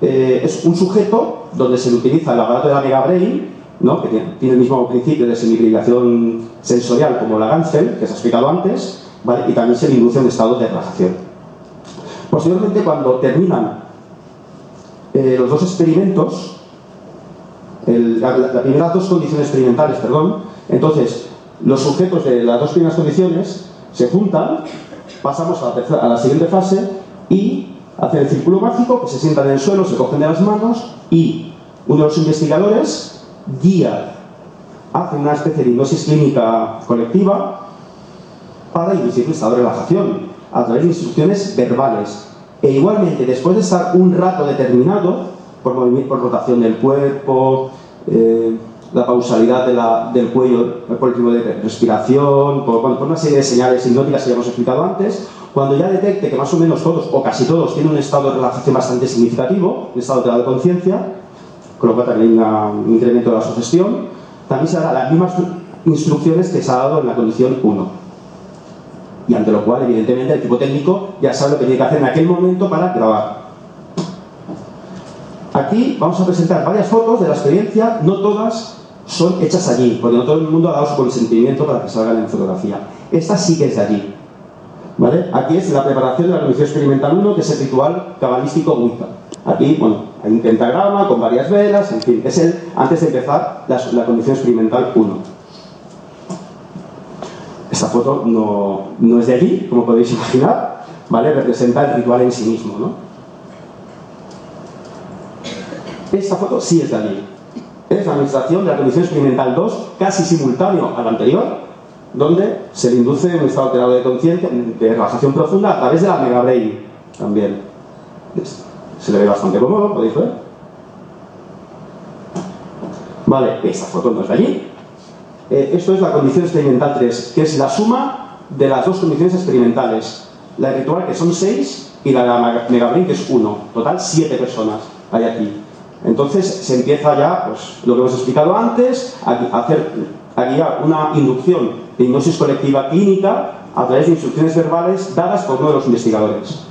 es un sujeto donde se le utiliza el aparato de la Megabrain, ¿no?, que tiene el mismo principio de semiprivación sensorial como la Ganzel, que se ha explicado antes, ¿vale? Y también se le induce un estado de relajación. Posteriormente, cuando terminan los dos experimentos, las primeras dos condiciones experimentales, entonces los sujetos de las dos primeras condiciones se juntan, pasamos a la siguiente fase y hacen el círculo mágico, que se sientan en el suelo, se cogen de las manos y uno de los investigadores guía, hace una especie de hipnosis clínica colectiva para inducir un estado de relajación a través de instrucciones verbales. E igualmente, después de estar un rato determinado, por rotación del cuerpo, la pausalidad del cuello, por el ritmo de respiración, por una serie de señales hipnóticas que ya hemos explicado antes, cuando ya detecte que más o menos todos, o casi todos, tienen un estado de relajación bastante significativo, un estado alterado de conciencia, con lo cual también un incremento de la sugestión, también se dará las mismas instrucciones que se ha dado en la condición 1. Y ante lo cual, evidentemente, el equipo técnico ya sabe lo que tiene que hacer en aquel momento para grabar. Aquí vamos a presentar varias fotos de la experiencia, no todas son hechas allí, porque no todo el mundo ha dado su consentimiento para que salgan en fotografía. Esta sí que es de allí, ¿vale? Aquí es la preparación de la condición experimental 1, que es el ritual cabalístico Wicca. Aquí, bueno, hay un pentagrama con varias velas, en fin, es antes de empezar la condición experimental 1. Esta foto no es de allí, como podéis imaginar, ¿vale? Representa el ritual en sí mismo, ¿no? Esta foto sí es de allí. Es la administración de la condición experimental 2, casi simultáneo a la anterior, donde se le induce un estado alterado de conciencia, de relajación profunda a través de la Megabrain también. Se le ve bastante cómodo, podéis ver. Vale, esta foto no es de allí. Esto es la condición experimental 3, que es la suma de las dos condiciones experimentales. La ritual, que son 6, y la de la Megabrain, que es 1. Total, 7 personas hay aquí. Entonces se empieza ya, pues, lo que hemos explicado antes, a guiar una inducción de hipnosis colectiva clínica a través de instrucciones verbales dadas por uno de los investigadores.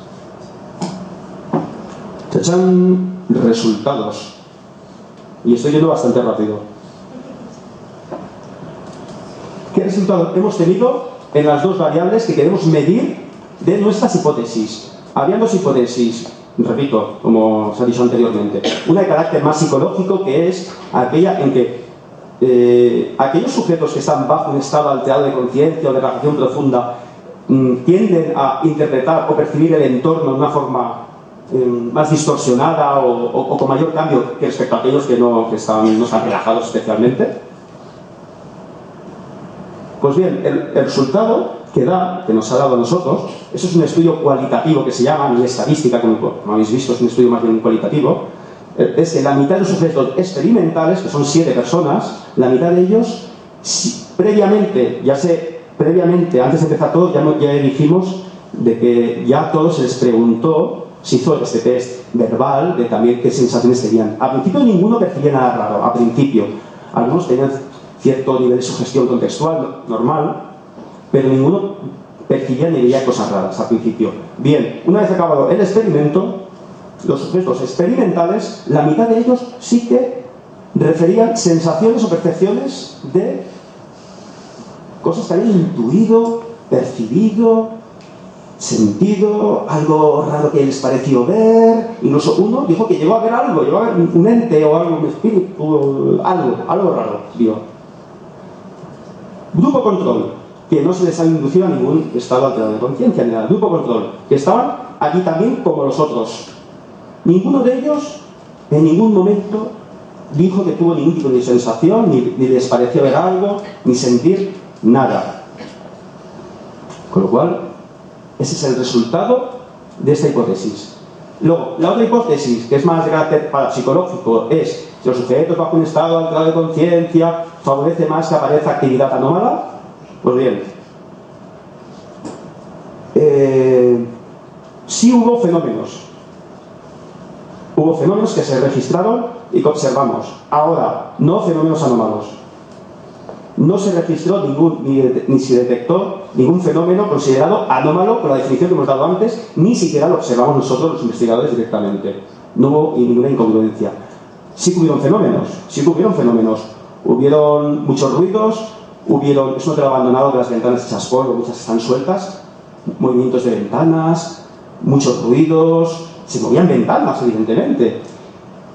¡Chachán! Resultados. Y estoy yendo bastante rápido. ¿Qué resultados hemos tenido en las dos variables que queremos medir de nuestras hipótesis? Había dos hipótesis, repito, como se ha dicho anteriormente. Una de carácter más psicológico, que es aquella en que aquellos sujetos que están bajo un estado alterado de conciencia o de relajación profunda tienden a interpretar o percibir el entorno de una forma más distorsionada o con mayor cambio que respecto a aquellos que no están relajados especialmente. Pues bien, el resultado que nos ha dado a nosotros, eso es un estudio cualitativo que se llama, ni estadística, como habéis visto, es un estudio más bien cualitativo, es que la mitad de los sujetos experimentales, que son 7 personas, la mitad de ellos, previamente, antes de empezar todo, ya dijimos de que ya a todos se les preguntó, se hizo este test verbal de también qué sensaciones tenían. Al principio ninguno percibía nada raro, a principio. Algunos tenían cierto nivel de sugestión contextual normal, pero ninguno percibía ni veía cosas raras al principio. Bien, una vez acabado el experimento, los sujetos experimentales, la mitad de ellos sí que referían sensaciones o percepciones de cosas que habían intuido, percibido, sentido, algo raro que les pareció ver. Incluso uno dijo que llegó a ver algo, llegó a ver un ente o algo, un espíritu, algo raro, vio. Grupo control, que no se les ha inducido a ningún estado alterado de conciencia ni nada. Grupo control, que estaban allí también como los otros. Ninguno de ellos en ningún momento dijo que tuvo ningún tipo de sensación, ni les pareció ver algo, ni sentir nada. Con lo cual, ese es el resultado de esta hipótesis. Luego, la otra hipótesis, que es más de carácter parapsicológico, es si los sujetos bajo un estado alterado de conciencia favorece más que aparezca actividad anómala. Pues bien, sí hubo fenómenos. Hubo fenómenos que se registraron y que observamos. Ahora, no fenómenos anómalos. No se registró ni se detectó ningún fenómeno considerado anómalo con la definición que hemos dado antes, ni siquiera lo observamos nosotros los investigadores directamente. No hubo ninguna incongruencia. Sí que hubieron fenómenos, hubieron muchos ruidos, es un hotel abandonado que las ventanas hechas polvo, muchas están sueltas, movimientos de ventanas, muchos ruidos, se movían ventanas evidentemente,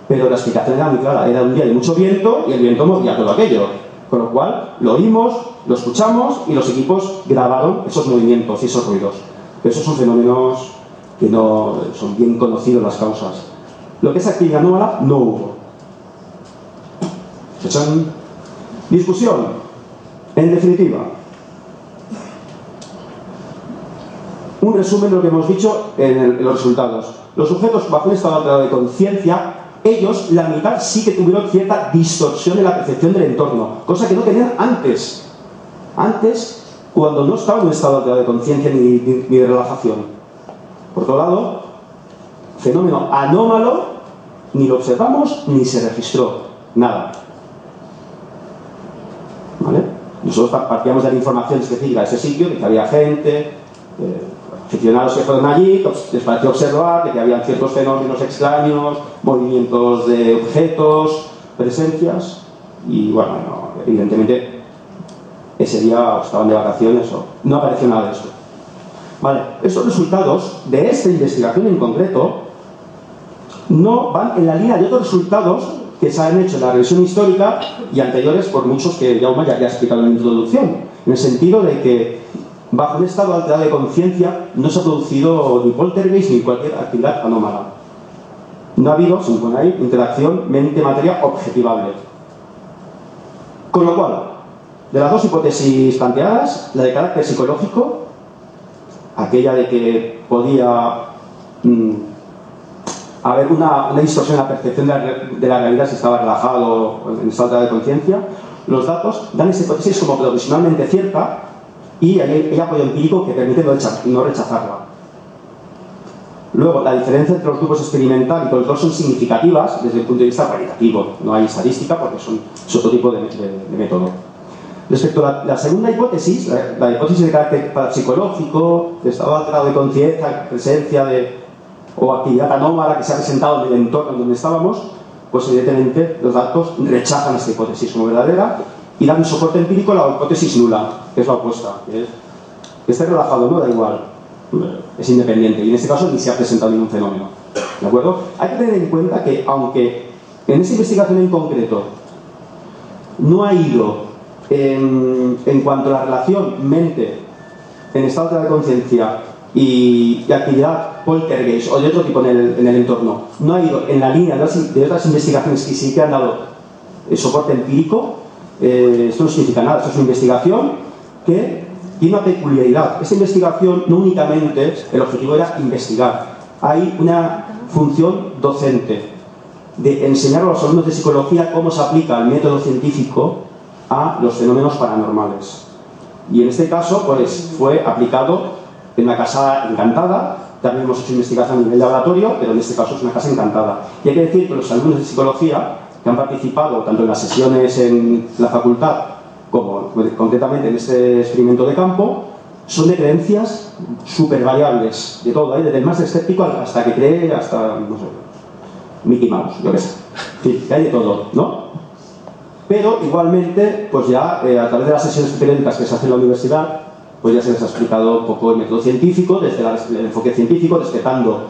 pero la explicación era muy clara, era un día de mucho viento y el viento movía todo aquello. Con lo cual, lo oímos, lo escuchamos y los equipos grabaron esos movimientos y esos ruidos. Pero esos son fenómenos que no son bien conocidos las causas. Lo que es actividad anómala, no hubo. Discusión. En definitiva, un resumen de lo que hemos dicho en los resultados. Los sujetos bajo un estado alterado de conciencia, ellos, la mitad, sí que tuvieron cierta distorsión en la percepción del entorno, cosa que no tenían antes. Antes, cuando no estaban en un estado alterado de conciencia ni de relajación. Por otro lado, fenómeno anómalo, ni lo observamos ni se registró. Nada. ¿Vale? Nosotros partíamos de la información específica de ese sitio, de que había gente, aficionados que fueron allí, les pareció observar de que había ciertos fenómenos extraños, movimientos de objetos, presencias, y bueno, evidentemente ese día estaban de vacaciones o no apareció nada de esto. Vale, estos resultados de esta investigación en concreto no van en la línea de otros resultados que se han hecho en la revisión histórica y anteriores por muchos que Jaume ya había explicado en la introducción, en el sentido de que bajo un estado alterado de conciencia no se ha producido ni poltergeist ni cualquier actividad anómala. No ha habido, se supone ahí, interacción mente-materia objetivable. Con lo cual, de las dos hipótesis planteadas, la de carácter psicológico, aquella de que podía haber una distorsión en la percepción de la realidad si estaba relajado o en estado alterado de conciencia, los datos dan esa hipótesis como provisionalmente cierta y hay apoyo empírico que permite no rechazarla. Luego, la diferencia entre los grupos experimental y control son significativas desde el punto de vista cualitativo. No hay estadística porque es otro tipo de método. Respecto a la segunda hipótesis, la hipótesis de carácter parapsicológico, de estado alterado de conciencia, presencia o actividad anómala que se ha presentado en el entorno donde estábamos, pues evidentemente los datos rechazan esta hipótesis como verdadera y dan un soporte empírico a la hipótesis nula, que es la opuesta, que esté relajado, no da igual, es independiente, y en este caso ni se ha presentado ningún fenómeno. ¿De acuerdo? Hay que tener en cuenta que, aunque en esta investigación en concreto no ha ido en cuanto a la relación mente en estado alterado de conciencia y actividad poltergeist o de otro tipo en el entorno, no ha ido en la línea de otras investigaciones que sí que han dado soporte empírico, esto no significa nada. Esto es una investigación que tiene una peculiaridad. Esta investigación no únicamente el objetivo era investigar, hay una función docente de enseñar a los alumnos de psicología cómo se aplica el método científico a los fenómenos paranormales. Y en este caso pues fue aplicado en una casa encantada. También hemos hecho investigación a nivel laboratorio, pero en este caso es una casa encantada. Y hay que decir que los alumnos de psicología que han participado tanto en las sesiones en la facultad como concretamente en este experimento de campo son de creencias súper variables, de todo, desde el más escéptico hasta que cree, hasta, no sé, Mickey Mouse, yo qué sé. En fin, que hay de todo, ¿no? Pero igualmente, pues ya a través de las sesiones periódicas que se hacen en la universidad, pues ya se les ha explicado un poco el método científico, desde el enfoque científico, respetando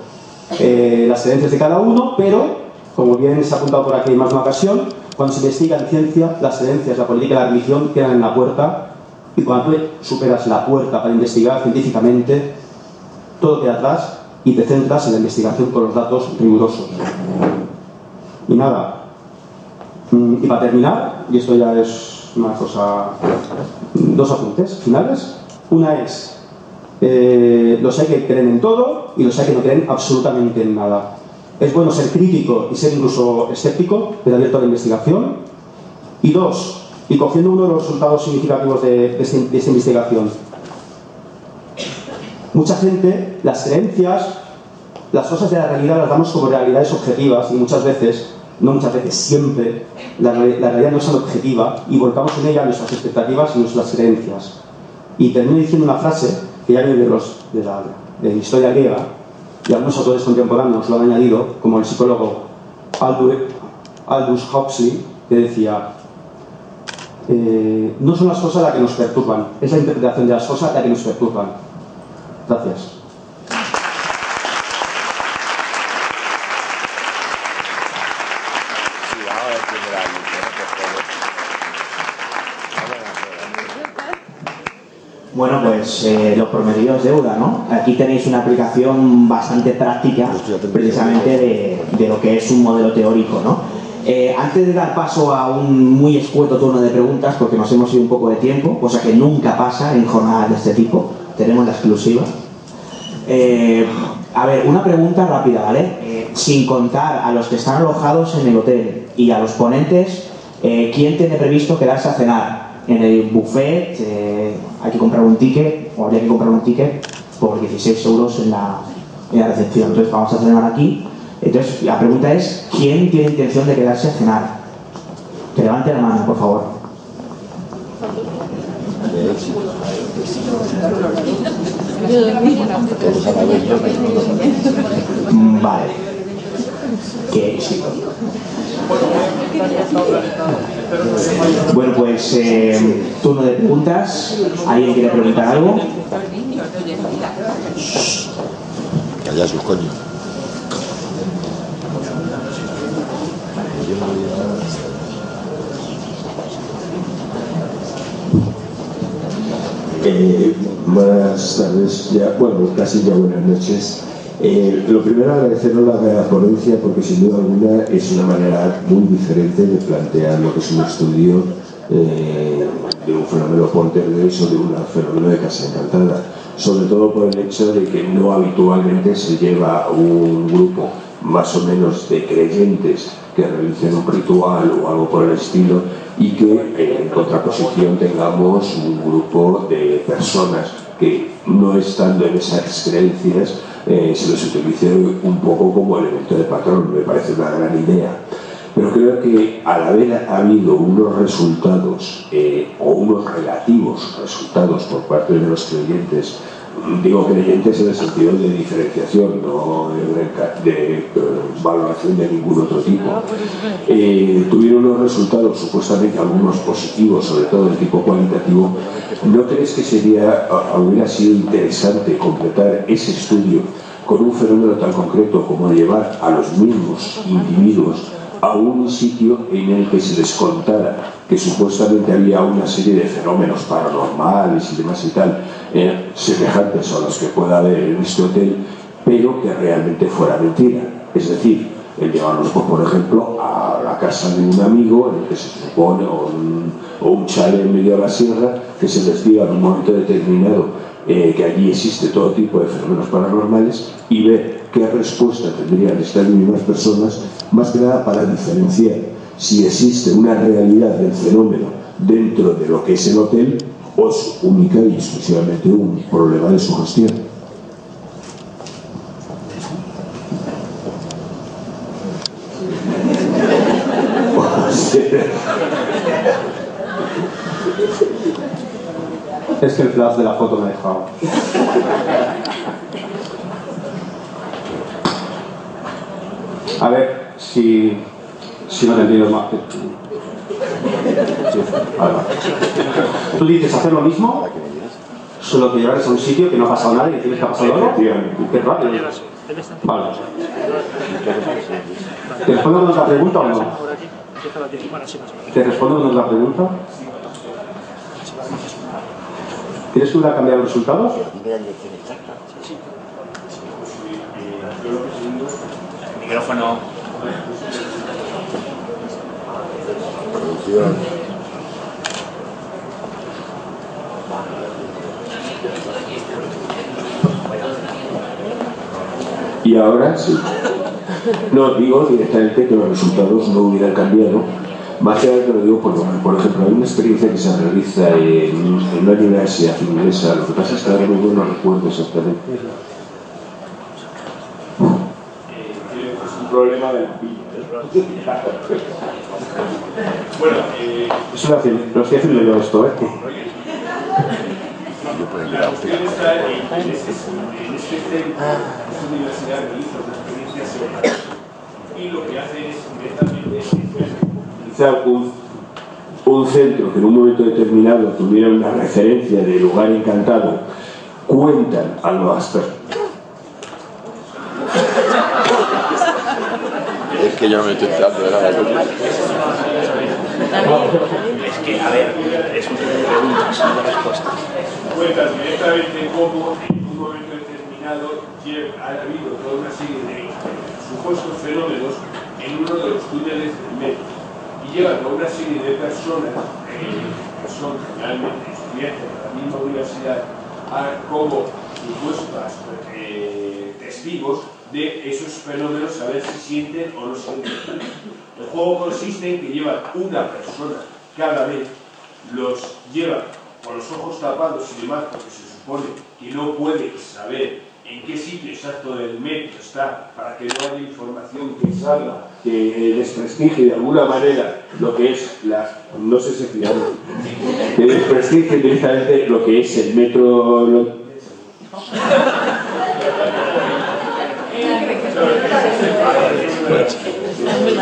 las creencias de cada uno, pero, como bien se ha apuntado por aquí en más de una ocasión, cuando se investiga en ciencia, las creencias, la política y la religión quedan en la puerta, y cuando tú superas la puerta para investigar científicamente, todo queda atrás y te centras en la investigación con los datos rigurosos. Y nada. Y para terminar, y esto ya es una cosa, dos apuntes finales. Una es, los hay que creen en todo y los hay que no creen absolutamente en nada. Es bueno ser crítico y ser incluso escéptico, pero abierto a la investigación. Y dos, y cogiendo uno de los resultados significativos de esta investigación, mucha gente, las creencias las cosas de la realidad las damos como realidades objetivas y muchas veces, no muchas veces, siempre, la realidad no es objetiva y volcamos en ella nuestras expectativas y nuestras creencias. Y termino diciendo una frase que ya viene de la historia griega, y algunos autores contemporáneos lo han añadido, como el psicólogo Aldous Huxley, que decía: no son las cosas las que nos perturban, es la interpretación de las cosas la que nos perturban. Gracias. Bueno, pues los prometidos deuda, ¿no? Aquí tenéis una aplicación bastante práctica precisamente de lo que es un modelo teórico, ¿no? Antes de dar paso a un muy escueto turno de preguntas, porque nos hemos ido un poco de tiempo, cosa que nunca pasa en jornadas de este tipo, tenemos la exclusiva. A ver, una pregunta rápida, ¿vale? Sin contar a los que están alojados en el hotel y a los ponentes, ¿quién tiene previsto quedarse a cenar? En el buffet hay que comprar un ticket, o habría que comprar un ticket por 16 euros en la recepción. Entonces vamos a cenar aquí. Entonces la pregunta es, ¿quién tiene intención de quedarse a cenar? Que levante la mano, por favor. Vale. Qué éxito. Bueno, pues turno de preguntas. ¿Alguien quiere preguntar algo? Callas, coño. Buenas tardes, bueno, casi ya buenas noches. Lo primero, agradeceros la ponencia, porque sin duda alguna es una manera muy diferente de plantear lo que es un estudio de un fenómeno poltergeist o de un fenómeno de casa encantada, sobre todo por el hecho de que no habitualmente se lleva un grupo más o menos de creyentes que realicen un ritual o algo por el estilo, y que en contraposición tengamos un grupo de personas que, no estando en esas creencias, se los utilice un poco como elemento de patrón. Me parece una gran idea, pero creo que al haber habido unos resultados o unos relativos resultados por parte de los creyentes, digo creyentes en el sentido de diferenciación, no de valoración de ningún otro tipo, tuvieron unos resultados supuestamente algunos positivos, sobre todo de tipo cualitativo. ¿No crees que hubiera sido interesante completar ese estudio con un fenómeno tan concreto como llevar a los mismos individuos a un sitio en el que se les contara que supuestamente había una serie de fenómenos paranormales y demás y tal, semejantes a los que pueda haber en este hotel, pero que realmente fuera mentira? Es decir, el llevarlos, por ejemplo, a la casa de un amigo en el que se supone, o un chalet en medio de la sierra, que se les diga en un momento determinado que allí existe todo tipo de fenómenos paranormales, y ver qué respuesta tendrían estas mismas personas, más que nada para diferenciar si existe una realidad del fenómeno dentro de lo que es el hotel o es única y exclusivamente un problema de sugestión. Es que el flash de la foto me ha dejado. A ver si no te entiendo más. Vale. Tú dices hacer lo mismo, solo que llevarles a un sitio que no ha pasado nada y decirles que ha pasado algo. Qué rápido. Vale. ¿Te respondo con otra pregunta o no? ¿Te respondo con otra pregunta? ¿Quieres que hubiera cambiado los resultados? El micrófono. Producción. Y ahora sí. No, digo directamente que los resultados no hubieran cambiado. Más allá de que lo digo, por ejemplo, hay una experiencia que se realiza en una universidad inglesa. Lo que pasa es que ahora mismo no recuerdo exactamente. problema de la pilla. Bueno, lo estoy haciendo yo esto, ¿eh? La cuestión está en este centro, esta universidad realiza una experiencia semanal y lo que hace es directamente Quizá un centro que en un momento determinado tuviera una referencia de lugar encantado, cuentan a nuevas personas. Es que yo no me estoy enterando de nada. Es que, a ver, es un tipo de preguntas, no de respuestas. cuentas directamente cómo en un momento determinado ha habido toda una serie de supuestos fenómenos en uno de los túneles del metro y llevan a una serie de personas que son realmente estudiantes de la misma universidad como supuestas testigos de esos fenómenos, a ver si sienten o no sienten. El juego consiste en que llevan una persona cada vez, los llevan con los ojos tapados y demás, porque se supone que no puede saber en qué sitio exacto del metro está, para que no haya información que salga que desprestigie de alguna manera lo que es no sé si fiamos, que desprestigie directamente lo que es el metro.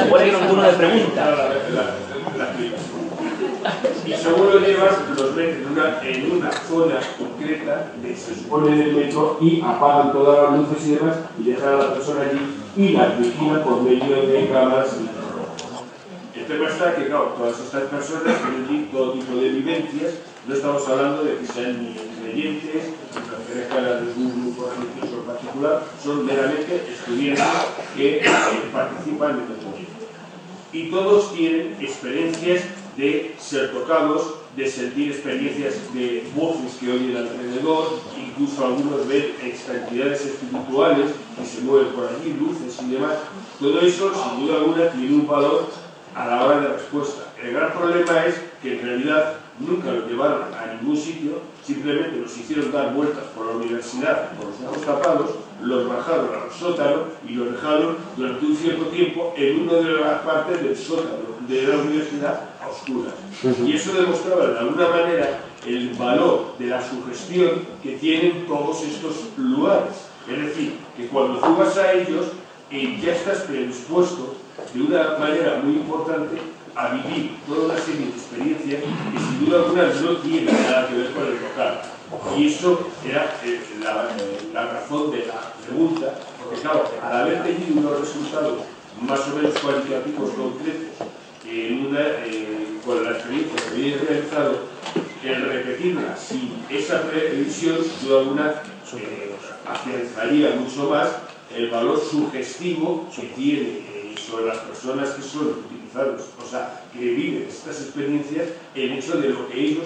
Supone que no turno de pregunta. Y según lo llevas, los meten en una zona concreta, se supone en el metro, y apagan todas las luces y demás, y dejan a la persona allí y la vigilan por medio de cámaras. El tema está que, claro, todas estas personas tienen todo tipo de vivencias. No estamos hablando de que sean ni creyentes, ni pertenezcan a algún grupo religioso en particular, son meramente estudiantes que participan en el movimiento. Y todos tienen experiencias de ser tocados, de sentir experiencias de voces que oyen alrededor, incluso algunos ven entidades espirituales que se mueven por allí, luces y demás. Todo eso, sin duda alguna, tiene un valor a la hora de respuesta. El gran problema es que en realidad nunca los llevaron a ningún sitio, simplemente los hicieron dar vueltas por la universidad con los ojos tapados, los bajaron al sótano y los dejaron durante un cierto tiempo en una de las partes del sótano de la universidad a oscuras. Y eso demostraba de alguna manera el valor de la sugestión que tienen todos estos lugares. Es decir, que cuando tú vas a ellos, ya estás predispuesto de una manera muy importante a vivir toda una serie de experiencias que sin duda alguna no tienen nada que ver con el local. Y eso era la razón de la pregunta, porque claro, al haber tenido unos resultados más o menos cualitativos concretos con la experiencia que habéis realizado, el repetirla sin esa previsión, sin duda alguna, afianzaría mucho más el valor sugestivo que tiene sobre las personas que son utilizados, o sea, que viven estas experiencias, el hecho de lo que ellos,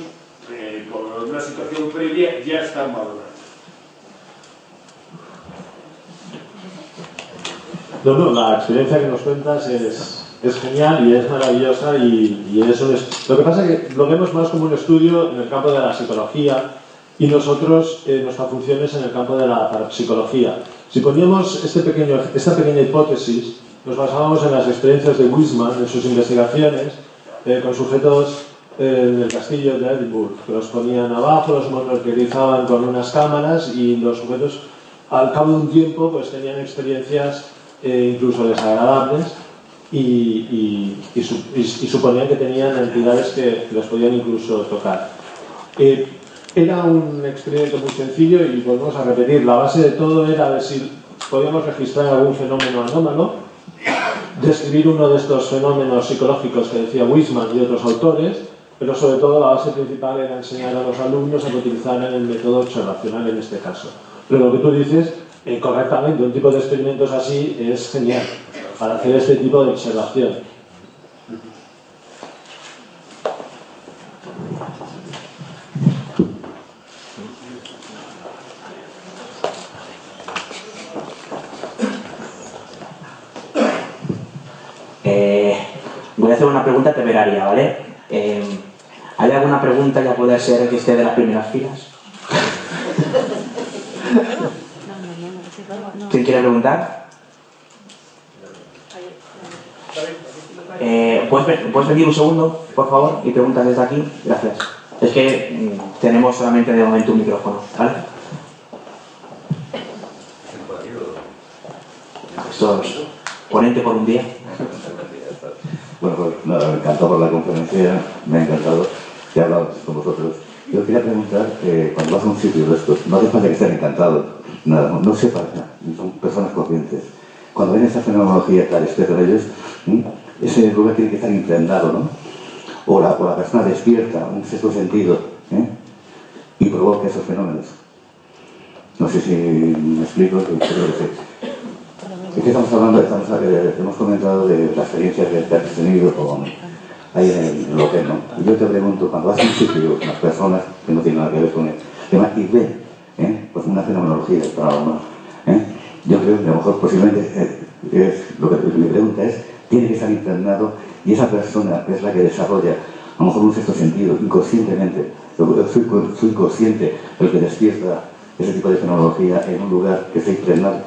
con una situación previa, ya están valorando. No, la experiencia que nos cuentas es genial y es maravillosa y eso es. Lo que pasa es que lo vemos más como un estudio en el campo de la psicología y nosotros, nuestra función es en el campo de la parapsicología. Si poníamos esta pequeña hipótesis, nos basábamos en las experiencias de Wiseman, en sus investigaciones, con sujetos en el castillo de Edinburgh, que los ponían abajo, los monitorizaban con unas cámaras y los sujetos, al cabo de un tiempo, pues tenían experiencias incluso desagradables y suponían que tenían entidades que los podían incluso tocar. Era un experimento muy sencillo y volvemos a repetir, la base de todo era ver si podíamos registrar algún fenómeno anómalo, describir uno de estos fenómenos psicológicos que decía Wiseman y otros autores, pero sobre todo la base principal era enseñar a los alumnos a que utilizaran el método observacional en este caso. Pero lo que tú dices, correctamente, un tipo de experimentos así es genial para hacer este tipo de observación. Voy a hacer una pregunta temeraria, ¿vale? ¿Hay alguna pregunta que pueda ser que esté de las primeras filas? ¿Quién quiere preguntar? ¿Puedes venir un segundo, por favor, y preguntas desde aquí? Gracias. Es que tenemos solamente de momento un micrófono, ¿vale? Esto es ponente por un día. Bueno, pues nada, me encantó por la conferencia, me ha encantado que he hablado con vosotros. Yo quería preguntar, cuando vas a un sitio de estos, no hace falta que estén encantados, nada, no se pasa, son personas conscientes. Cuando ven esa fenomenología que esté con ellos, ese lugar tiene que estar impregnado, ¿no? O la persona despierta, un sexto sentido, y provoca esos fenómenos. No sé si me explico, creo que sí. Es que estamos hablando, hemos comentado de la experiencia que has tenido ahí en el hotel, ¿no? Y yo te pregunto, cuando vas a un sitio, las personas que no tienen nada que ver con el tema y ven, pues una fenomenología del paranormal, yo creo que a lo mejor posiblemente lo que mi pregunta es, tiene que estar impregnado y esa persona es la que desarrolla a lo mejor un sexto sentido, inconscientemente. Soy consciente el que despierta ese tipo de fenomenología en un lugar que esté impregnado.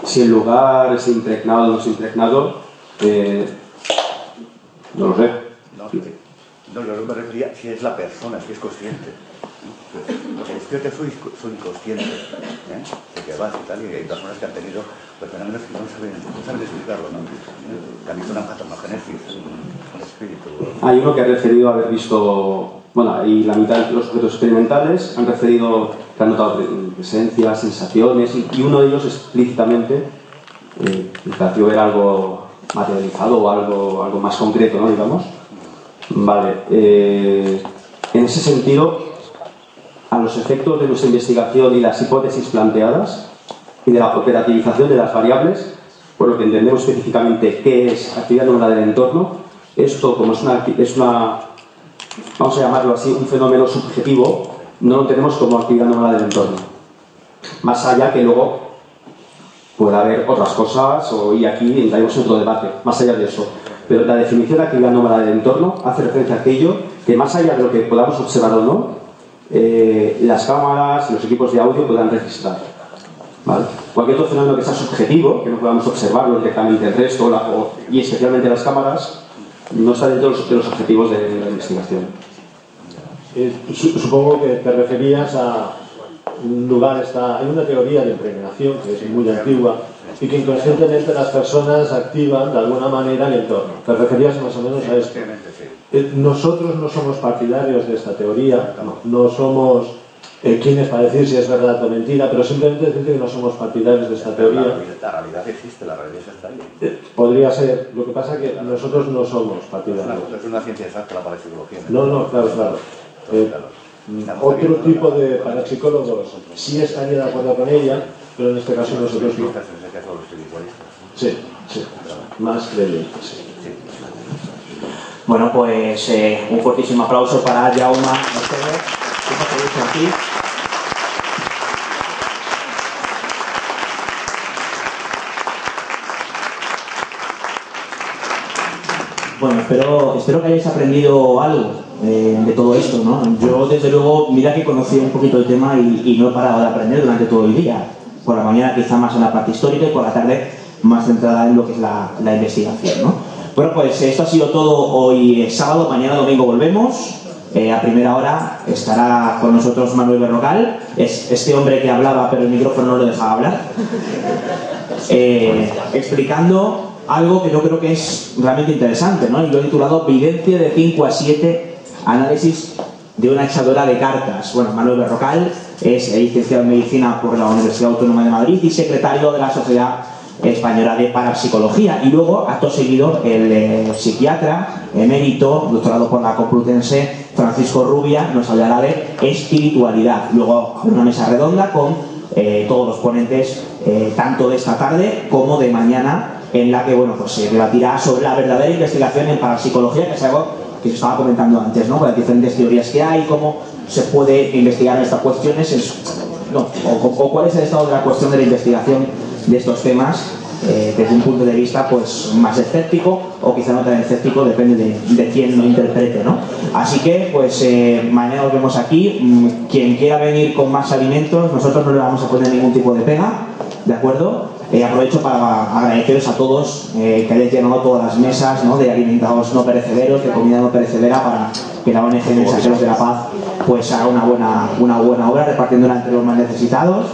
Si el lugar es impregnado o no es impregnado, no lo sé. No, yo me refería si es la persona, si es consciente. Porque es que soy consciente, de que vas y tal, y hay personas que han tenido fenómenos que no saben explicarlo, ¿no? Que han visto una patogénesis, un espíritu. Hay uno que ha referido a haber visto, bueno, y la mitad de los objetos experimentales han referido que han notado presencias, sensaciones, y uno de ellos explícitamente pareció ver algo materializado o algo más concreto, ¿no? Digamos. Vale. En ese sentido, a los efectos de nuestra investigación y las hipótesis planteadas y de la operativización de las variables, por lo que entendemos específicamente qué es actividad anómala del entorno, esto, como es una, vamos a llamarlo así, un fenómeno subjetivo, no lo tenemos como actividad anómala del entorno. Más allá que luego pueda haber otras cosas, y aquí entraremos en otro debate, más allá de eso. Pero la definición de actividad anómala del entorno hace referencia a aquello que, más allá de lo que podamos observar o no, las cámaras y los equipos de audio puedan registrar. ¿Vale? Cualquier otro fenómeno que sea subjetivo, que no podamos observarlo directamente el resto, y especialmente las cámaras, no está dentro de los objetivos de la investigación. Supongo que te referías a un lugar, hay una teoría de impregnación que es muy antigua y que inconscientemente las personas activan de alguna manera el entorno. ¿Te referías más o menos a esto? Nosotros no somos partidarios de esta teoría, no somos quienes para decir si es verdad o mentira, pero simplemente decir que no somos partidarios de esta teoría. La realidad existe, la realidad está ahí. Podría ser, lo que pasa es que nosotros no somos partidarios. Es una ciencia exacta la parapsicología. No, claro. Otro tipo de parapsicólogos sí estaría de acuerdo con ella, pero en este caso nosotros no. Sí, más creyentes. Bueno, pues un fortísimo aplauso para Jaume Mercedes, que nos ha aquí. Bueno, espero que hayáis aprendido algo de todo esto, ¿no? Yo, desde luego, mira que conocí un poquito el tema y no he parado de aprender durante todo el día. Por la mañana quizá más en la parte histórica y por la tarde más centrada en lo que es la investigación, ¿no? Bueno, pues esto ha sido todo hoy sábado. Mañana domingo volvemos. A primera hora estará con nosotros Manuel Berrocal. Es este hombre que hablaba pero el micrófono no lo dejaba hablar. Explicando algo que yo creo que es realmente interesante, ¿no? Y lo he titulado Videncia de 5 a 7, análisis de una echadora de cartas. Bueno, Manuel Berrocal es licenciado en Medicina por la Universidad Autónoma de Madrid y secretario de la Sociedad Española de Parapsicología. Y luego, acto seguido, el psiquiatra emérito, doctorado por la Complutense, Francisco Rubia, nos hablará de espiritualidad. Luego habrá una mesa redonda con todos los ponentes, tanto de esta tarde como de mañana, en la que pues se debatirá sobre la verdadera investigación en parapsicología, que es algo que se estaba comentando antes, ¿no? Las diferentes teorías que hay, cómo se puede investigar estas cuestiones, o cuál es el estado de la cuestión de la investigación de estos temas. desde un punto de vista pues más escéptico o quizá no tan escéptico, depende de quién lo interprete, ¿no? Así que pues mañana nos vemos aquí. Quien quiera venir con más alimentos, nosotros no le vamos a poner ningún tipo de pega, ¿de acuerdo? Aprovecho para agradeceros a todos que hayáis llenado todas las mesas, ¿no?, de alimentados no perecederos, de comida no perecedera, para que la ONG Mensajeros de la Paz pues haga una buena obra repartiéndola entre los más necesitados.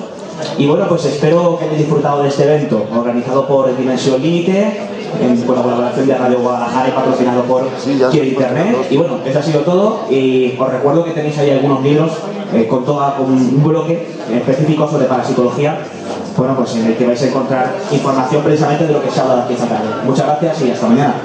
Y bueno, pues espero que hayáis disfrutado de este evento organizado por Dimensión Límite en colaboración de Radio Guadalajara y patrocinado por Quiero Internet. Y bueno, eso ha sido todo, y os recuerdo que tenéis ahí algunos libros con un bloque específico sobre parapsicología, bueno, pues en el que vais a encontrar información precisamente de lo que se ha hablado aquí esta tarde. Muchas gracias y hasta mañana.